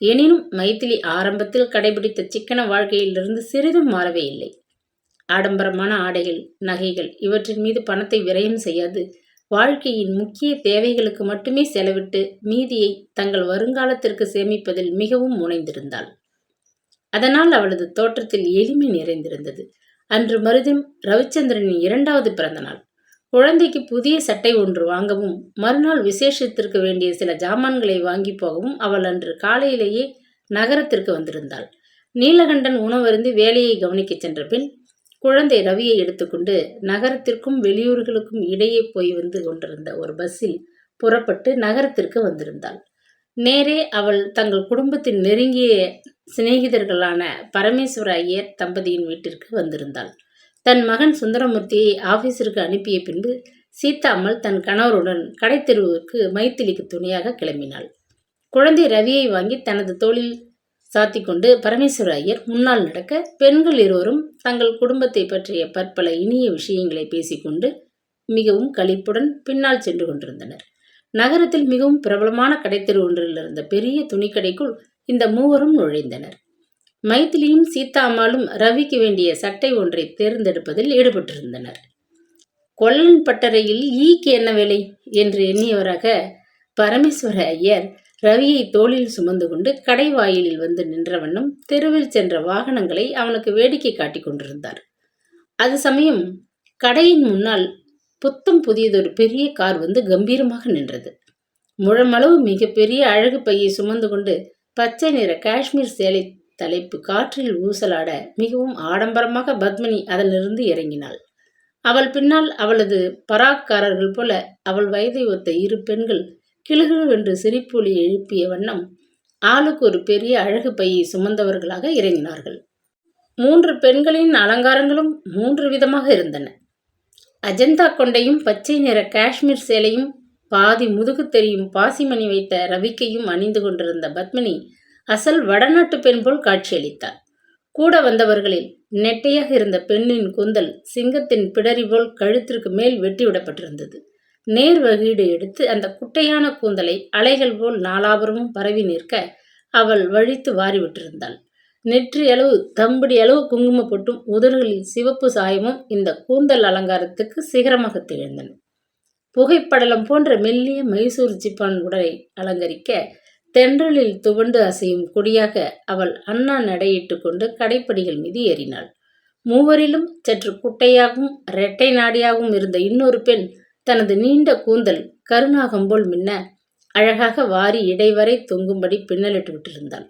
எனினும் மைதிலி ஆரம்பத்தில் கடைபிடித்த சிக்கன வாழ்க்கையிலிருந்து சிறிதும் மாறவே இல்லை. ஆடம்பரமான ஆடைகள், நகைகள் இவற்றின் மீது பணத்தை விரயம் செய்யாது வாழ்க்கையின் முக்கிய தேவைகளுக்கு மட்டுமே செலவிட்டு மீதியை தங்கள் வருங்காலத்திற்கு சேமிப்பதில் மிகவும் முனைந்திருந்தாள். அதனால் அவளது தோற்றத்தில் எளிமை நிறைந்திருந்தது. அன்று மருதின் ரவிச்சந்திரனின் 2வது பிறந்த நாள். குழந்தைக்கு புதிய சட்டை ஒன்று வாங்கவும் மறுநாள் விசேஷத்திற்கு வேண்டிய சில ஜாமான்களை வாங்கி போகவும் அவள் அன்று காலையிலேயே நகரத்திற்கு வந்திருந்தாள். நீலகண்டன் உணவருந்தி வேலையை கவனிக்கச் சென்ற பின் குழந்தை ரவியை எடுத்துக்கொண்டு நகரத்திற்கும் வெளியூர்களுக்கும் இடையே போய் வந்து கொண்டிருந்த ஒரு பஸ்ஸில் புறப்பட்டு நகரத்திற்கு வந்திருந்தாள். நேரே அவள் தங்கள் குடும்பத்தின் நெருங்கிய சிநேகிதர்களான பரமேஸ்வர ஐயர் தம்பதியின் வீட்டிற்கு வந்திருந்தாள். தன் மகன் சுந்தரமூர்த்தியை ஆபீஸிற்கு அனுப்பிய பின்பு சீதாம்மாள் தன் கணவருடன் கடைத்தெருவுக்கு மைதிலிக்கு துணையாக கிளம்பினாள். குழந்தை ரவியை வாங்கி தனது தோளில் சாத்தி கொண்டு பரமேஸ்வர ஐயர் முன்னால் நடக்க பெண்கள் இருவரும் தங்கள் குடும்பத்தை பற்றிய பற்பல இனிய விஷயங்களை பேசிக்கொண்டு மிகவும் களிப்புடன் பின்னால் சென்று கொண்டிருந்தனர். நகரத்தில் மிகவும் பிரபலமான கடைத்தெரு ஒன்றில் இருந்த பெரிய துணிக்கடைக்குள் இந்த மூவரும் நுழைந்தனர். மைதிலியும் சீதாம்மாளும் ரவிக்கு வேண்டிய சட்டை ஒன்றை தேர்ந்தெடுப்பதில் ஈடுபட்டிருந்தனர். கொல்லன் பட்டறையில் ஈக்கு என்ன வேலை என்று எண்ணியவராக பரமேஸ்வர ஐயர் ரவியை தோளில் சுமந்து கொண்டு கடை வாயிலில் வந்து நின்ற வண்ணம் தெருவில் சென்ற வாகனங்களை அவனுக்கு வேடிக்கை காட்டிக் கொண்டிருந்தார். அது சமயம் கடையின் முன்னால் புத்தம் புதியதொரு பெரிய கார் வந்து கம்பீரமாக நின்றது. முழமளவு மிக பெரிய அழகு பையை சுமந்து கொண்டு பச்சை நிற காஷ்மீர் சேலை தலைப்பு காற்றில் ஊசலாட மிகவும் ஆடம்பரமாக பத்மினி அதனிலிருந்து இறங்கினாள். அவள் பின்னால் அவளது பராக்காரர்கள் போல அவள் வயதை ஒத்த 2 பெண்கள் கிளுகிழுவென்று சிரிப்பொலி எழுப்பிய வண்ணம் ஆளுக்கு ஒரு பெரிய அழகு பையை சுமந்தவர்களாக இறங்கினார்கள். 3 பெண்களின் அலங்காரங்களும் 3 விதமாக இருந்தன. அஜந்தா கொண்டையும் பச்சை நிற காஷ்மீர் சேலையும் பாதி முதுகு தெரியும் பாசிமணி வைத்த ரவிக்கையும் அணிந்து கொண்டிருந்த பத்மினி அசல் வடநாட்டு பெண் போல் காட்சியளித்தார். கூட வந்தவர்களில் நெட்டையாக இருந்த பெண்ணின் கூந்தல் சிங்கத்தின் பிடரி போல் கழுத்திற்கு மேல் வெட்டிவிடப்பட்டிருந்தது. நேர் வகீடு எடுத்து அந்த குட்டையான கூந்தலை அலைகள் போல் நாலாபுரமும் பரவி நிற்க அவள் வழித்து வாரிவிட்டிருந்தாள். நெற்றி அளவு தம்படி அளவு குங்கும பொட்டும் உதடுகளில் சிவப்பு சாயமும் இந்த கூந்தல் அலங்காரத்துக்கு சிகரமாக திகழ்ந்தன. புகைப்படலம் போன்ற மெல்லிய மைசூர் ஜிப்பான் உடலை அலங்கரிக்க தென்றலில் துவண்டு அசையும் கொடியாக அவள் அண்ணா நடையிட்டு கொண்டு கடைப்படிகள் மீது ஏறினாள். மூவரிலும் சற்று குட்டையாகவும் இரட்டை நாடியாகவும் இருந்த இன்னொரு பெண் தனது நீண்ட கூந்தல் கருநாகம்போல் மின்ன அழகாக வாரி இடைவரை தொங்கும்படி பின்னலிட்டு விட்டிருந்தாள்.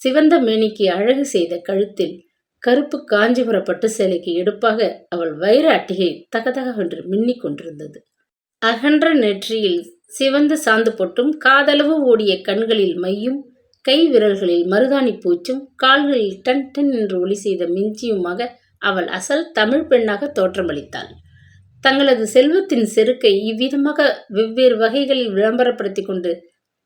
சிவந்த மேனிக்கு அழகு செய்த கழுத்தில் கருப்பு காஞ்சிபுர பட்டு சேலைக்கு எடுப்பாக அவள் வைர அட்டிகை தகதகவென்று மின்னிக் கொண்டிருந்தது. அகன்ற நெற்றியில் சிவந்து சாந்து பொட்டும் காதளவு ஓடிய கண்களில் மையும் கை விரல்களில் மருதாணி பூச்சும் கால்களில் டன் டன் என்று ஒளி செய்த மிஞ்சியுமாக அவள் அசல் தமிழ் பெண்ணாக தோற்றமளித்தாள். தங்களது செல்வத்தின் செருக்கை இவ்விதமாக வெவ்வேறு வகைகளில் விளம்பரப்படுத்தி கொண்டு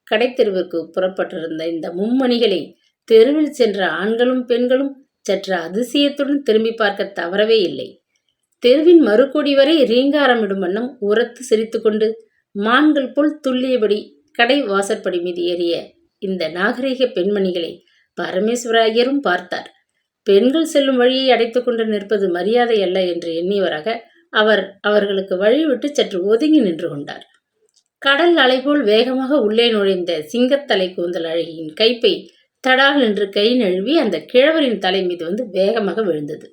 கடைத்தெருவுக்கு புறப்பட்டிருந்த இந்த மும்மணிகளை தெருவில் சென்ற ஆண்களும் பெண்களும் சற்று அதிசயத்துடன் திரும்பி பார்க்க தவறவே இல்லை. தெருவின் மறுகோடி வரை ரீங்காரமிடும் வண்ணம் உரத்து சிரித்துக்கொண்டு மான்கள் போல் துள்ளியபடி கடை வாசற்படி மீது ஏறிய இந்த நாகரிக பெண்மணிகளை பரமேஸ்வர ஐயரும் பார்த்தார். பெண்கள் செல்லும் வழியை அடைத்து கொண்டு நிற்பது மரியாதை அல்ல என்று எண்ணியவராக அவர்களுக்கு வழிவிட்டு சற்று ஒதுங்கி நின்று கொண்டார். கடல் அலைபோல் வேகமாக உள்ளே நுழைந்த சிங்கத்தலை கூந்தல் அழகியின் கைப்பை தடால் என்று கை நழுவி அந்த கிழவரின் தலை மீது வந்து வேகமாக விழுந்தது.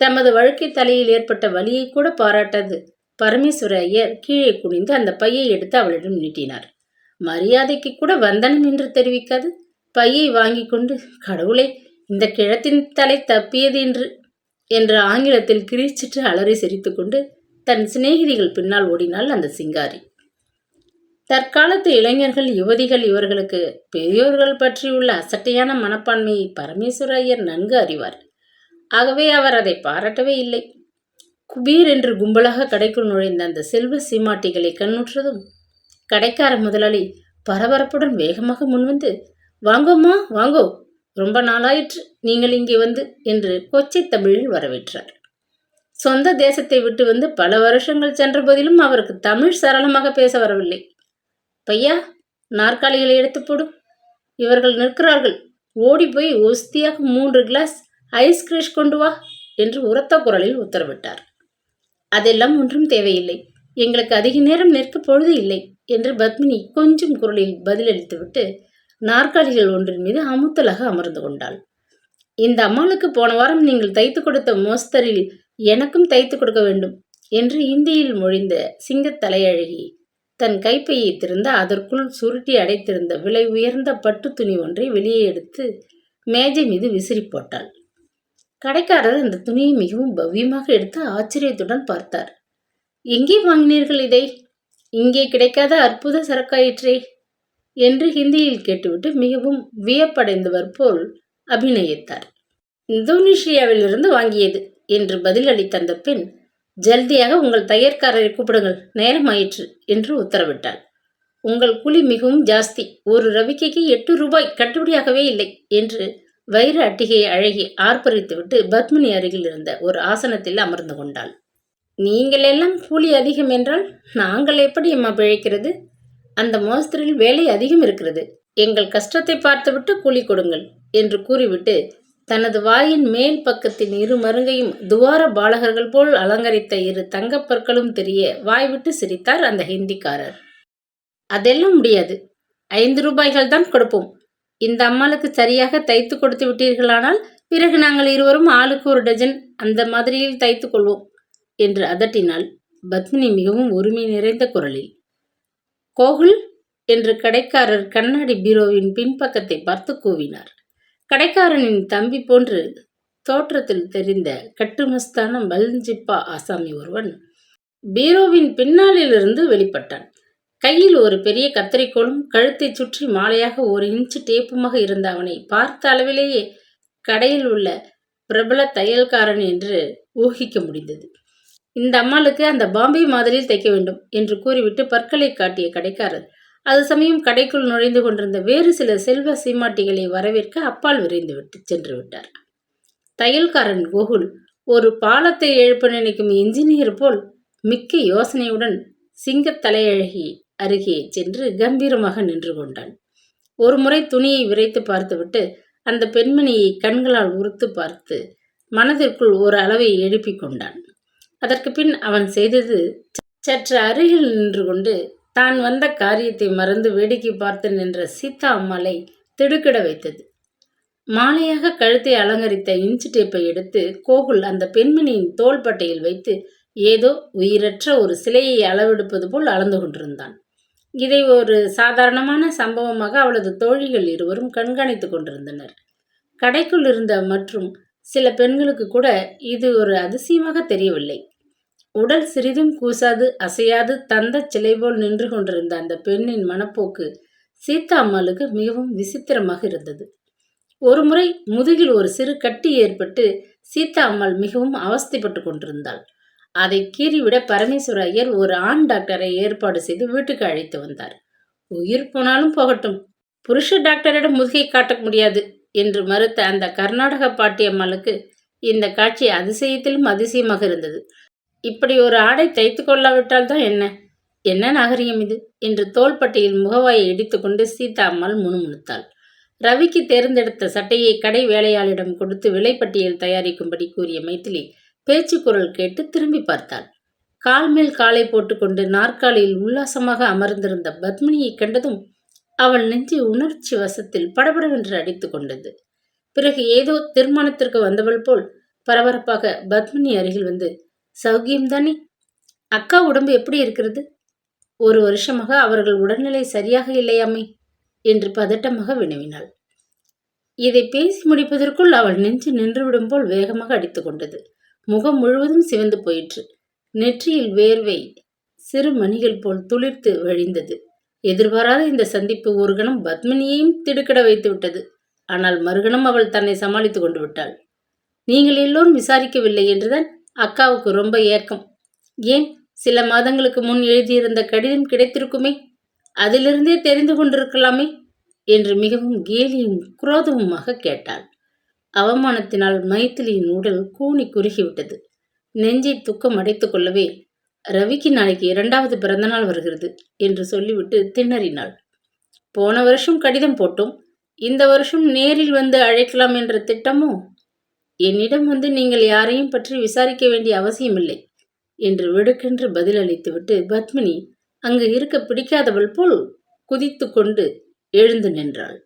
தமது வழுக்கை தலையில் ஏற்பட்ட வலியை கூட பாராட்டாது பரமேஸ்வர ஐயர் கீழே குனிந்து அந்த பையை எடுத்து அவளிடம் நீட்டினார். மரியாதைக்கு கூட வந்தனம் என்று தெரிவிக்காது பையை வாங்கி கொண்டு, கடவுளே, இந்த கிழத்தின் தலை தப்பியது என்று ஆங்கிலத்தில் கிரீச்சிட்டு அலறி சிரித்துக்கொண்டு தன் சிநேகிதிகள் பின்னால் ஓடினாள் அந்த சிங்காரி. தற்காலத்து இளைஞர்கள் யுவதிகள் இவர்களுக்கு பெரியோர்கள் பற்றியுள்ள அசட்டையான மனப்பான்மையை பரமேஸ்வர ஐயர் நன்கு அறிவார். ஆகவே அவர் அதை பாராட்டவே இல்லை. குபீர் என்று கும்பலாக கடைக்குள் நுழைந்த அந்த செல்வ சீமாட்டிகளை கண்ணுற்றதும் கடைக்கார முதலாளி பரபரப்புடன் வேகமாக முன்வந்து, வாங்கோம்மா வாங்கோ, ரொம்ப நாளாயிற்று நீங்கள் இங்கே வந்து என்று கொச்சை தமிழில் வரவேற்றார். சொந்த தேசத்தை விட்டு வந்து பல வருஷங்கள் சென்ற போதிலும் அவருக்கு தமிழ் சரளமாக பேச வரவில்லை. பையா, நாற்காலிகளை எடுத்து போடும், இவர்கள் நிற்கிறார்கள், ஓடி போய் ஒஸ்தியாக 3 கிளாஸ் ஐஸ் கிரீஷ் கொண்டு வா என்று உரத்த குரலில் உத்தரவிட்டார். அதெல்லாம் ஒன்றும் தேவையில்லை, எங்களுக்கு அதிக நேரம் நிற்க பொழுது இல்லை என்று பத்மினி கொஞ்சம் குரலில் பதிலளித்துவிட்டு நாற்காலிகள் ஒன்றின் மீது அமுத்தலாக அமர்ந்து கொண்டாள். இந்த அம்மாளுக்கு போன வாரம் நீங்கள் தைத்து கொடுத்த மோஸ்தரில் எனக்கும் தைத்து கொடுக்க வேண்டும் என்று இந்தியில் மொழிந்த சிங்கத்தலையழகி தன் கைப்பையை திறந்து அதற்குள் சுருட்டி அடைத்திருந்த விலை உயர்ந்த பட்டு துணி ஒன்றை வெளியே எடுத்து மேஜை மீது விசிறி போட்டாள். கடைக்காரர் அந்த துணியை மிகவும் பவ்யமாக எடுத்து ஆச்சரியத்துடன் பார்த்தார். எங்கே வாங்கினீர்கள் இதை? இங்கே கிடைக்காத அற்புத சரக்காயிற்றே என்று ஹிந்தியில் கேட்டுவிட்டு மிகவும் வியப்படைந்தவர் போல் அபிநயித்தார். இந்தோனேஷியாவிலிருந்து வாங்கியது என்று பதிலளித்த அந்த பெண், ஜல்தியாக உங்கள் தையற்காரரை கூப்பிடுங்கள், நேரமாயிற்று என்று உத்தரவிட்டாள். உங்கள் கூலி மிகவும் ஜாஸ்தி, ஒரு ரவிக்கைக்கு 8 ரூபாய் கட்டுப்படியாகவே இல்லை என்று வைர அட்டிகையை அழகி ஆர்ப்பரித்துவிட்டு பத்மினி அருகில் இருந்த ஒரு ஆசனத்தில் அமர்ந்து கொண்டாள். நீங்கள் எல்லாம் கூலி அதிகம் என்றால் நாங்கள் எப்படி அம்மா பிழைக்கிறது? அந்த மோஸ்திரில் வேலை அதிகம் இருக்கிறது, எங்கள் கஷ்டத்தை பார்த்துவிட்டு கூலி கொடுங்கள் என்று கூறிவிட்டு தனது வாயின் மேல் பக்கத்தின் 2 மருங்கையும் துவார பாலகர்கள் போல் அலங்கரித்த 2 தங்கப்பற்களும் தெரிய வாய்விட்டு சிரித்தார் அந்த ஹிந்திக்காரர். அதெல்லாம் முடியாது, 5 ரூபாய்கள் தான் கொடுப்போம். இந்த அம்மாளுக்கு சரியாக தைத்து கொடுத்து விட்டீர்களானால் பிறகு நாங்கள் இருவரும் ஆளுக்கு 1 டஜன் அந்த மாதிரியில் தைத்து கொள்வோம் என்று அதட்டினாள் பத்மினி மிகவும் உரிமை நிறைந்த குரலில். கோகுல் என்று கடைக்காரர் கண்ணாடி பீரோவின் பின்பக்கத்தை பார்த்து கூவினார். கடைக்காரனின் தம்பி போன்று தோற்றத்தில் தெரிந்த கட்டுமஸ்தான மல்ஜிப்பா ஆசாமி ஒருவன் பீரோவின் பின்னாலிலிருந்து வெளிப்பட்டான். கையில் ஒரு பெரிய கத்தரிக்கோலும் கழுத்தை சுற்றி மாலையாக 1 இன்ச்சு டேப்புமாக இருந்த அவனை பார்த்த அளவிலேயே கடையில் உள்ள பிரபல தையல்காரன் என்று ஊகிக்க முடிந்தது. இந்த அம்மாளுக்கு அந்த பாம்பே மாதிரியில் தைக்க வேண்டும் என்று கூறிவிட்டு பற்களை காட்டிய கடைக்காரர் அது சமயம் கடைக்குள் நுழைந்து கொண்டிருந்த வேறு சில செல்வ சீமாட்டிகளை வரவேற்க அப்பால் விரைந்து சென்று விட்டார். தையல்காரன் கோகுல் ஒரு பாலத்தை எழுப்ப நினைக்கும் என்ஜினியர் போல் மிக்க யோசனையுடன் சிங்கத் தலையழகி அருகே சென்று கம்பீரமாக நின்று கொண்டான். ஒரு முறை துணியை விரைத்து பார்த்துவிட்டு அந்த பெண்மணியை கண்களால் உறுத்து பார்த்து மனதிற்குள் ஒரு அளவை எழுப்பிக் கொண்டான். அதற்கு பின் அவன் செய்தது சற்று அருகில் நின்று கொண்டு தான் வந்த காரியத்தை மறந்து வேடிக்கை பார்த்து நின்ற சீதா அம்மாளை திடுக்கிட வைத்தது. மாலையாக கழுத்தை அலங்கரித்த இன்ச்சு டேப்பை எடுத்து கோகுல் அந்த பெண்மணியின் தோள்பட்டையில் வைத்து ஏதோ உயிரற்ற ஒரு சிலையை அளவெடுப்பது போல் அளந்து கொண்டிருந்தான். இதை ஒரு சாதாரணமான சம்பவமாக அவளது தோழிகள் இருவரும் கண்காணித்துக் கொண்டிருந்தனர். கடைக்குள் இருந்த மற்றும் சில பெண்களுக்கு கூட இது ஒரு அதிசயமாக தெரியவில்லை. உடல் சிறிதும் கூசாது அசையாது தந்த சிலை போல் நின்று கொண்டிருந்த அந்த பெண்ணின் மனப்போக்கு சீதா அம்மாளுக்கு மிகவும் விசித்திரமாக இருந்தது. ஒருமுறை முதுகில் ஒரு சிறு கட்டி ஏற்பட்டு சீதா அம்மாள் மிகவும் அவஸ்தைப்பட்டு கொண்டிருந்தாள். அதை கீறிவிட பரமேஸ்வர ஐயர் ஒரு ஆண் டாக்டரை ஏற்பாடு செய்து வீட்டுக்கு அழைத்து வந்தார். உயிர் போனாலும் போகட்டும், புருஷ டாக்டரிடம் முதுகை காட்ட முடியாது என்று மறுத்த அந்த கர்நாடக பாட்டியம்மாளுக்கு இந்த காட்சி அதிசயத்திலும் அதிசயமாக இருந்தது. இப்படி ஒரு ஆடை தைத்து கொள்ளாவிட்டால் தான் என்ன என்ன நாகரிகம் இது என்று தோள்பட்டையில் முகவாயை இடித்துக்கொண்டு சீதா அம்மாள் முணுமுணுத்தாள். ரவிக்கு தேர்ந்தெடுத்த சட்டையை கடை வேலையாளிடம் கொடுத்து விலைப்பட்டியல் தயாரிக்கும்படி கூறிய மைத்திலி பேச்சு குரல் கேட்டு திரும்பி பார்த்தாள். கால் மேல் காலை போட்டுக்கொண்டு நாற்காலியில் உல்லாசமாக அமர்ந்திருந்த பத்மினியை கண்டதும் அவள் நெஞ்சு உணர்ச்சி வசத்தில் படபடவென்று அடித்து கொண்டது. பிறகு ஏதோ தீர்மானத்திற்கு வந்தவள் போல் பரபரப்பாக பத்மினி அருகில் வந்து, சௌக்கியம்தானே? அக்கா உடம்பு எப்படி இருக்கிறது? 1 வருஷமாக அவர்கள் உடல்நிலை சரியாக இல்லையாமே என்று பதட்டமாக வினவினாள். இதை பேசி முடிப்பதற்குள் அவள் நெஞ்சு நின்றுவிடும் போல் வேகமாக அடித்து கொண்டது. முகம் முழுவதும் சிவந்து போயிற்று. நெற்றியில் வேர்வை சிறு மணிகள் போல் துளிர்த்து வழிந்தது. எதிர்பாராத இந்த சந்திப்பு ஒரு கணம் பத்மினியையும் திடுக்கிட வைத்து விட்டது. ஆனால் மறுகணம் அவள் தன்னை சமாளித்து கொண்டு விட்டாள். நீங்கள் எல்லோரும் விசாரிக்கவில்லை என்றுதான் அக்காவுக்கு ரொம்ப ஏக்கம். ஏன், சில மாதங்களுக்கு முன் எழுதியிருந்த கடிதம் கிடைத்திருக்குமே, அதிலிருந்தே தெரிந்து கொண்டிருக்கலாமே என்று மிகவும் கேலியும் குரோதமுமாக கேட்டாள். அவமானத்தினால் மைத்திலியின் உடல் கூனி குறுகிவிட்டது. நெஞ்சை துக்கம் அடைத்துக் கொள்ளவே, ரவிக்கு நாளைக்கு 2வது பிறந்தநாள் வருகிறது என்று சொல்லிவிட்டு திணறினாள். போன வருஷம் கடிதம் போட்டோம், இந்த வருஷம் நேரில் வந்து அழைக்கலாம் என்ற திட்டமோ? என்னிடம் வந்து நீங்கள் யாரையும் பற்றி விசாரிக்க வேண்டிய அவசியமில்லை என்று வெடுக்கென்று பதிலளித்துவிட்டு பத்மினி அங்கு இருக்க பிடிக்காதவள் போல் குதித்து கொண்டு எழுந்து நின்றாள்.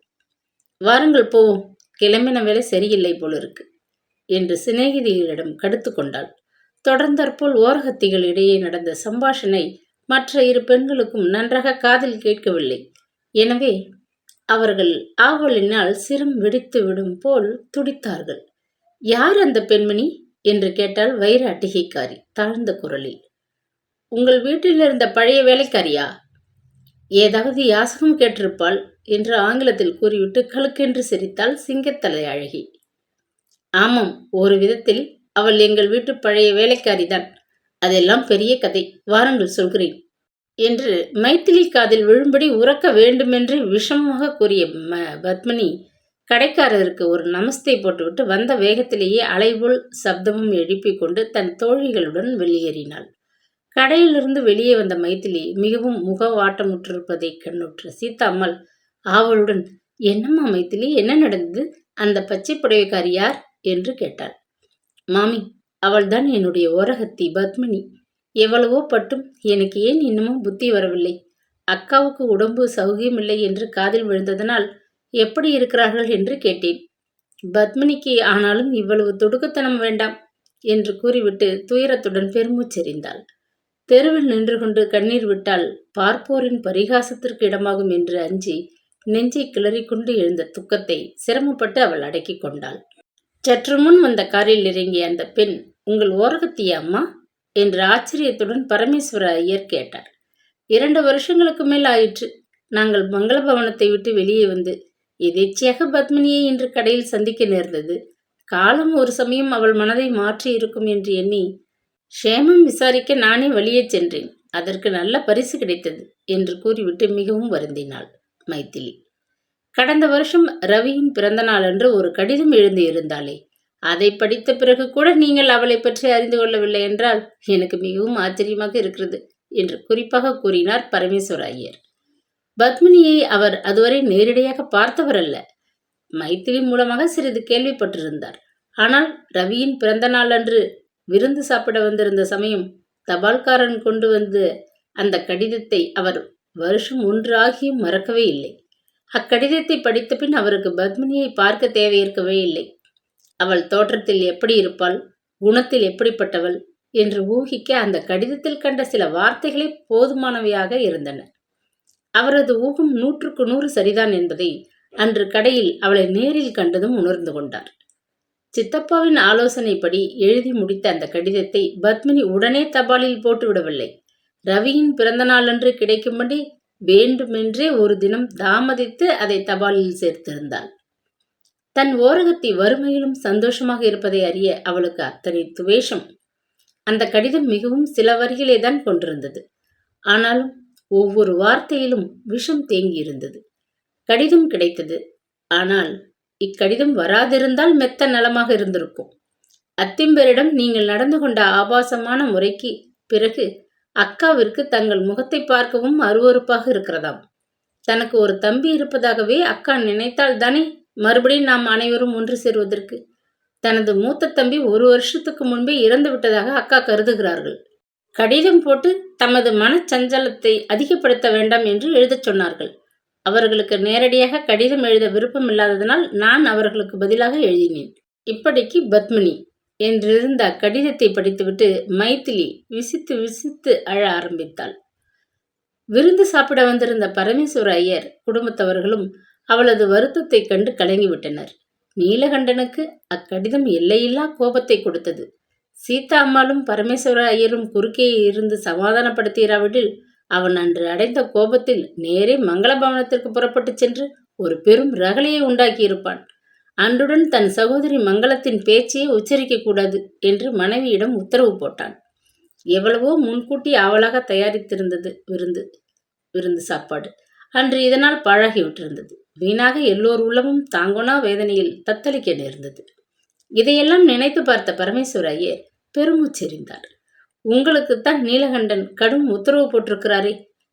வாருங்கள் போவோம், கிளம்பின வேலை சரியில்லை போலிருக்கு என்று சிநேகிதிகளிடம் கடுத்து கொண்டாள். தொடர்ந்தாற்போல் ஓரகத்திகள் இடையே நடந்த சம்பாஷணை மற்ற 2 பெண்களுக்கும் நன்றாக காதில் கேட்கவில்லை. எனவே அவர்கள் ஆவலினால் சிரம் வெடித்து விடும் போல் துடித்தார்கள். யார் அந்த பெண்மணி என்று கேட்டாள் வைர அட்டிகைக்காரி தாழ்ந்த குரலில். உங்கள் வீட்டில் இருந்த பழைய வேலைக்காரியா? ஏதாவது யாசகம் கேட்டிருப்பாள் என்று ஆங்கிலத்தில் கூறிவிட்டு கழுக்கென்று சிரித்தாள் சிங்கத்தலை அழகி. ஆமாம், ஒரு விதத்தில் அவள் எங்கள் வீட்டு பழைய வேலைக்காரிதான். அதெல்லாம் பெரிய கதை, வாருங்கள் சொல்கிறேன் என்று மைத்திலி காதில் விழும்படி உறக்க வேண்டுமென்று விஷமமாக கூறிய பத்மினி கடைக்காரருக்கு ஒரு நமஸ்தை போட்டுவிட்டு வந்த வேகத்திலேயே அலைபோல் சப்தமும் எழுப்பிக் கொண்டு தன் தோழிகளுடன் வெளியேறினாள். கடையிலிருந்து வெளியே வந்த மைத்திலி மிகவும் முகவாட்டமுற்றிருப்பதை கண்ணுற்ற சீதா அம்மாள் ஆவலுடன், என்னம்மா மைத்திலி, என்ன நடந்தது? அந்த பச்சை புடவைக்காரி யார் என்று கேட்டாள். மாமி, அவள்தான் என்னுடைய ஓரகத்தி பத்மினி. எவ்வளவோ பட்டும் எனக்கு ஏன் இன்னமும் புத்தி வரவில்லை. அக்காவுக்கு உடம்பு சௌகியமில்லை என்று காதில் விழுந்ததனால் எப்படி இருக்கிறார்கள் என்று கேட்டேன். பத்மினிக்கு ஆனாலும் இவ்வளவு துடுக்குத்தனம் வேண்டாம் என்று கூறிவிட்டு துயரத்துடன் பெருமூச்செறிந்தாள். தெருவில் நின்று கொண்டு கண்ணீர் விட்டால் பார்ப்போரின் பரிகாசத்திற்கு இடமாகும் என்று அஞ்சி நெஞ்சை கிளறிக்கொண்டு எழுந்த துக்கத்தை சிரமப்பட்டு அவள் அடக்கி கொண்டாள். சற்று முன் வந்த காரில் இறங்கிய அந்த பெண், உங்கள் ஓரகத்திய அம்மா என்று ஆச்சரியத்துடன் பரமேஸ்வர ஐயர் கேட்டார். 2 வருஷங்களுக்கு மேல் ஆயிற்று. நாங்கள் மங்கள பவனத்தை விட்டு வெளியே வந்து எதேச்சையாக பத்மினியை இன்று கடையில் சந்திக்க நேர்ந்தது. காலம் ஒரு சமயம் அவள் மனதை மாற்றி இருக்கும் என்று எண்ணி க்ஷேமம் விசாரிக்க நானே வழியே சென்றேன். அதற்கு நல்ல பரிசு கிடைத்தது என்று கூறிவிட்டு மிகவும் வருந்தினாள் மைதிலி. கடந்த வருஷம் ரவியின் பிறந்த நாளன்று ஒரு கடிதம் எழுதி இருந்தாளே, அதை படித்த பிறகு கூட நீங்கள் அவளை பற்றி அறிந்து கொள்ளவில்லை என்றால் எனக்கு மிகவும் ஆச்சரியமாக இருக்கிறது என்று குறிப்பாக கூறினார் பரமேஸ்வர ஐயர். பத்மினியை அவர் அதுவரை நேரடியாக பார்த்தவர் அல்ல. மைத்திலி மூலமாக சிறிது கேள்விப்பட்டிருந்தார். ஆனால் ரவியின் பிறந்த நாள் அன்று விருந்து சாப்பிட வந்திருந்த சமயம் தபால்காரன் கொண்டு வந்து அந்த கடிதத்தை அவர் வருஷம் 1 ஆகியும் மறக்கவே இல்லை. அக்கடிதத்தை படித்த பின் அவருக்கு பத்மினியை பார்க்க தேவையிருக்கவே இல்லை. அவள் தோற்றத்தில் எப்படி இருப்பாள், குணத்தில் எப்படிப்பட்டவள் என்று ஊகிக்க அந்த கடிதத்தில் கண்ட சில வார்த்தைகளே போதுமானவையாக இருந்தன. அவரது ஊகம் 100க்கு 100 சரிதான் என்பதை அன்று கடையில் அவளை நேரில் கண்டதும் உணர்ந்து கொண்டார். சித்தப்பாவின் ஆலோசனைப்படி எழுதி முடித்த அந்த கடிதத்தை பத்மினி உடனே தபாலில் போட்டுவிடவில்லை. ரவியின் பிறந்த நாளன்று கிடைக்கும்படி வேண்டுமென்றே ஒரு தினம் தாமதித்து அதை தபாலில் சேர்த்திருந்தாள். தன் ஓரகத்தை வறுமையிலும் சந்தோஷமாக இருப்பதை அறிய அவளுக்கு அத்தனை துவேஷம். அந்த கடிதம் மிகவும் சில வரிகளேதான் கொண்டிருந்தது. ஆனாலும் ஒவ்வொரு வார்த்தையிலும் விஷம் தேங்கியிருந்தது. கடிதம் கிடைத்தது. ஆனால் இக்கடிதம் வராதிருந்தால் மெத்த நலமாக இருந்திருக்கும். அத்திம்பேரிடம் நீங்கள் நடந்து கொண்ட ஆபாசமான முறைக்கு பிறகு அக்காவிற்கு தங்கள் முகத்தை பார்க்கவும் அருவருப்பாக இருக்கிறதாம். தனக்கு ஒரு தம்பி இருப்பதாகவே அக்கா நினைத்தால் தானே மறுபடியும் நாம் அனைவரும் ஒன்று சேருவதற்கு. தனது மூத்த தம்பி 1 வருஷத்துக்கு முன்பே இறந்து விட்டதாக அக்கா கருதுகிறார்கள். கடிதம் போட்டு தமது மனச்சஞ்சலத்தை அதிகப்படுத்த வேண்டாம் என்று எழுதச் சொன்னார்கள். அவர்களுக்கு நேரடியாக கடிதம் எழுத விருப்பம் இல்லாததனால் நான் அவர்களுக்கு பதிலாக எழுதினேன். இப்படிக்கு பத்மினி என்றிருந்த அக்கடிதத்தை படித்துவிட்டு மைதிலி விசித்து விசித்து அழ ஆரம்பித்தாள். விருந்து சாப்பிட வந்திருந்த பரமேஸ்வர ஐயர் குடும்பத்தவர்களும் அவளது வருத்தத்தை கண்டு கலங்கிவிட்டனர். நீலகண்டனுக்கு அக்கடிதம் எல்லையில்லா கோபத்தை கொடுத்தது. சீதா அம்மாளும் பரமேஸ்வர ஐயரும் குறுக்கே இருந்து சமாதானப்படுத்தியிராவிடில் அவன் அன்று அடைந்த கோபத்தில் நேரே மங்களபவனத்திற்கு புறப்பட்டு சென்று ஒரு பெரும் ரகளையை உண்டாக்கியிருப்பான். அன்றுடன் தன் சகோதரி மங்களத்தின் பேச்சையே உச்சரிக்க கூடாது என்று மனைவியிடம் உத்தரவு போட்டான். எவ்வளவோ முன்கூட்டி ஆவலாக தயாரித்திருந்தது விருந்து சாப்பாடு. அன்று இதனால் பாழாகிவிட்டிருந்தது. வீணாக எல்லோர் உள்ளமும் தாங்கோனா வேதனையில் தத்தளிக்க நேர்ந்தது. இதையெல்லாம் நினைத்து பார்த்த பரமேஸ்வர ஐயர் பெருமூச்செறிந்தார். உங்களுக்குத்தான் நீலகண்டன் கடும் உத்தரவு போட்டிருக்கிறாரே,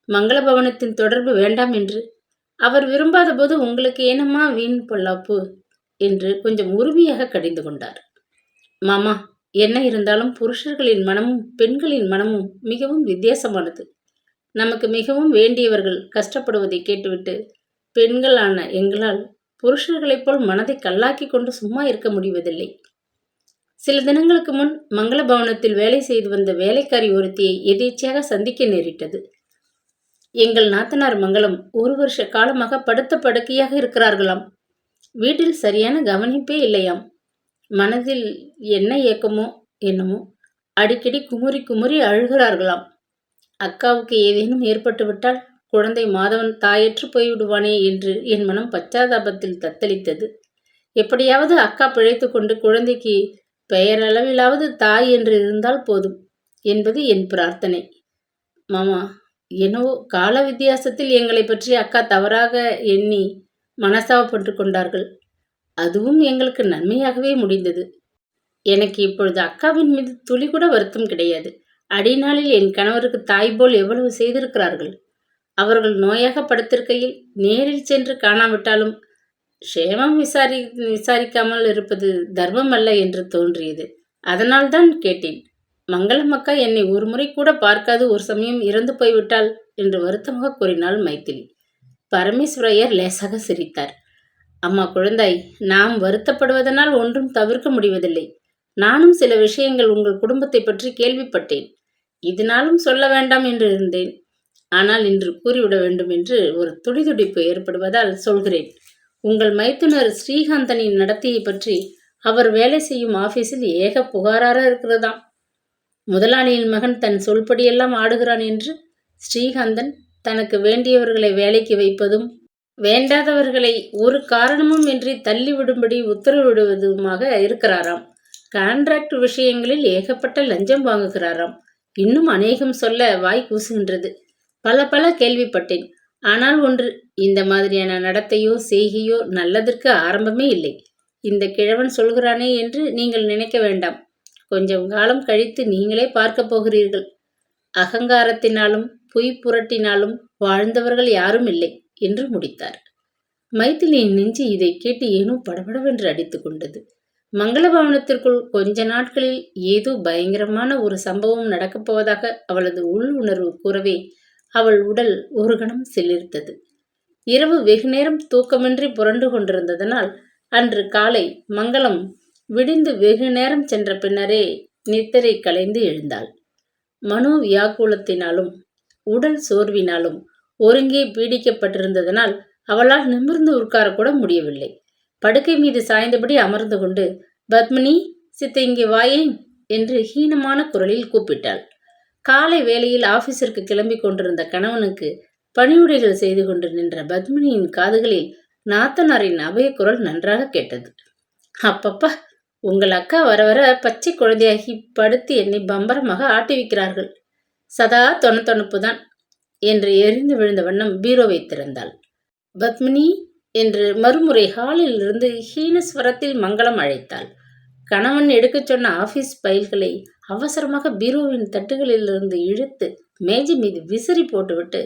மங்களபவனத்தின் தொடர்பு வேண்டாம் என்று. அவர் விரும்பாத போது உங்களுக்கு ஏனம்மா வீண் பொல்லாப்பு என்று கொஞ்சம் உரிமையாக கடிந்து கொண்டார். மாமா, என்ன இருந்தாலும் புருஷர்களின் மனமும் பெண்களின் மனமும் மிகவும் வித்தியாசமானது. நமக்கு மிகவும் வேண்டியவர்கள் கஷ்டப்படுவதை கேட்டுவிட்டு பெண்களான எங்களால் புருஷர்களைப் போல் மனதை கல்லாக்கி கொண்டு சும்மா இருக்க முடிவதில்லை. சில தினங்களுக்கு முன் மங்களபவனத்தில் வேலை செய்து வந்த வேலைக்காரி ஒருத்தியை எதேச்சையாக சந்திக்க நேரிட்டது. எங்கள் நாத்தனார் மங்களம் 1 வருஷ காலமாக படுத்த படுக்கையாக இருக்கிறார்களாம். வீட்டில் சரியான கவனிப்பே இல்லையாம். மனதில் என்ன ஏக்கமோ என்னமோ அடிக்கடி குமுறி குமுறி அழுகிறார்களாம். அக்காவுக்கு ஏதேனும் ஏற்பட்டு விட்டால் குழந்தை மாதவன் தாயற்று போய்விடுவானே என்று என் மனம் பச்சாதாபத்தில் தத்தளித்தது. எப்படியாவது அக்கா பிழைத்து கொண்டு குழந்தைக்கு பெயரளவிலாவது தாய் என்று இருந்தால் போதும் என்பது என் பிரார்த்தனை. மாமா, என்னவோ கால வித்தியாசத்தில் எங்களை பற்றி அக்கா தவறாக எண்ணி மனஸ்தாபப்பட்டு கொண்டார்கள். அதுவும் எங்களுக்கு நன்மையாகவே முடிந்தது. எனக்கு இப்பொழுது அக்காவின் மீது துளி கூட வருத்தம் கிடையாது. அடிநாளில் என் கணவருக்கு தாய் போல் எவ்வளவு செய்திருக்கிறார்கள். அவர்கள் நோயாக படுத்திருக்கையில் நேரில் சென்று காணாவிட்டாலும் க்ஷேமம் விசாரிக்காமல் இருப்பது தர்மம் அல்ல என்று தோன்றியது. அதனால்தான் கேட்டேன். மங்களமக்கா என்னை ஒரு முறை கூட பார்க்காது ஒரு சமயம் இறந்து போய்விட்டாள் என்று வருத்தமாக கூறினாள் மைதிலி. பரமேஸ்வரையர் லேசாக சிரித்தார். அம்மா குழந்தாய், நாம் வருத்தப்படுவதனால் ஒன்றும் தவிர்க்க முடிவதில்லை. நானும் சில விஷயங்கள் உங்கள் குடும்பத்தை பற்றி கேள்விப்பட்டேன். இதனாலும் சொல்ல வேண்டாம் என்று இருந்தேன். ஆனால் இன்று கூறிவிட வேண்டும் என்று ஒரு துடிதுடிப்பு ஏற்படுவதால் சொல்கிறேன். உங்கள் மைத்துனர் ஸ்ரீகாந்தனின் நடத்தையை பற்றி அவர் வேலை செய்யும் ஆபீஸில் ஏக புகாராக இருக்கிறதாம். முதலாளியின் மகன் தன் சொல்படியெல்லாம் ஆடுகிறான் என்று ஸ்ரீகாந்தன் தனக்கு வேண்டியவர்களை வேலைக்கு வைப்பதும் வேண்டாதவர்களை ஒரு காரணமும் இன்றி தள்ளிவிடும்படி உத்தரவிடுவதுமாக இருக்கிறாராம். கான்ட்ராக்ட் விஷயங்களில் ஏகப்பட்ட லஞ்சம் வாங்குகிறாராம். இன்னும் அநேகம் சொல்ல வாய் கூசுகின்றது. பல பல கேள்விப்பட்டேன். ஆனால் ஒன்று, இந்த மாதிரியான நடத்தையோ செய்கையோ நல்லதற்கு ஆரம்பமே இல்லை. இந்த கிழவன் சொல்கிறானே என்று நீங்கள் நினைக்க வேண்டாம். கொஞ்சம் காலம் கழித்து நீங்களே பார்க்க போகிறீர்கள். அகங்காரத்தினாலும் பொய் புரட்டினாலும் வாழ்ந்தவர்கள் யாரும் இல்லை என்று முடித்தார். மைதிலியின் நெஞ்சு இதை கேட்டு ஏனோ படபடவென்று அடித்து கொண்டது. மங்களபவனத்திற்குள் கொஞ்ச நாட்களில் ஏதோ பயங்கரமான ஒரு சம்பவம் நடக்கப் போவதாக அவளது உள் உணர்வு கூறவே அவள் உடல் ஒரு கணம் சிலிர்த்தது. இரவு வெகுநேரம் தூக்கமின்றி புரண்டு கொண்டிருந்ததனால் அன்று காலை மங்களம் விடிந்து வெகு நேரம் சென்ற பின்னரே நித்திரை கலைந்து எழுந்தாள். மனோ வியாக்குலத்தினாலும் உடல் சோர்வினாலும் ஒருங்கே பீடிக்கப்பட்டிருந்ததனால் அவளால் நிமிர்ந்து உட்காரக்கூட முடியவில்லை. படுக்கை மீது சாய்ந்தபடி அமர்ந்து கொண்டு, பத்மினி, சித்த இங்கே வாயேன் என்று ஹீனமான குரலில் கூப்பிட்டாள். காலை வேளையில் ஆபீஸிற்கு கிளம்பி கொண்டிருந்த கணவனுக்கு பணியுடைகள் செய்து கொண்டு நின்ற பத்மினியின் காதுகளில் நாத்தனாரின் அபய குரல் நன்றாக கேட்டது. அப்பப்பா, உங்கள் அக்கா வர வர பச்சை குழந்தையாகி படுத்து என்னை பம்பரமாக ஆட்டி வைக்கிறார்கள். சதா தொணத்தொணப்புதான் என்று எரிந்து விழுந்த வண்ணம் பீரோவை திறந்தாள். பத்மினி என்று மறுமுறை ஹாலில் இருந்து ஹீனஸ்வரத்தில் மங்களம் அழைத்தாள். கணவன் எடுக்கச் சொன்ன ஆபீஸ் பைல்களை அவசரமாக பீரோவின் தட்டுகளிலிருந்து இழுத்து மேஜை மீது விசிறி போட்டுவிட்டு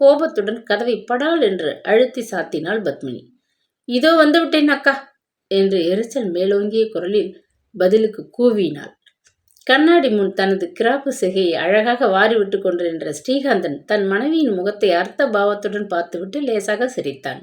கோபத்துடன் கதவை படால் என்று அழுத்தி சாத்தினாள் பத்மினி. இதோ வந்துவிட்டேன் அக்கா என்று எரிச்சல் மேலோங்கிய குரலில் பதிலுக்கு கூவினாள். கண்ணாடி முன் தனது கிராப்பு சிகையை அழகாக வாரிவிட்டு கொண்டு நின்ற ஸ்ரீகாந்தன் தன் மனைவியின் முகத்தை அர்த்த பாவத்துடன் பார்த்துவிட்டு லேசாக சிரித்தான்.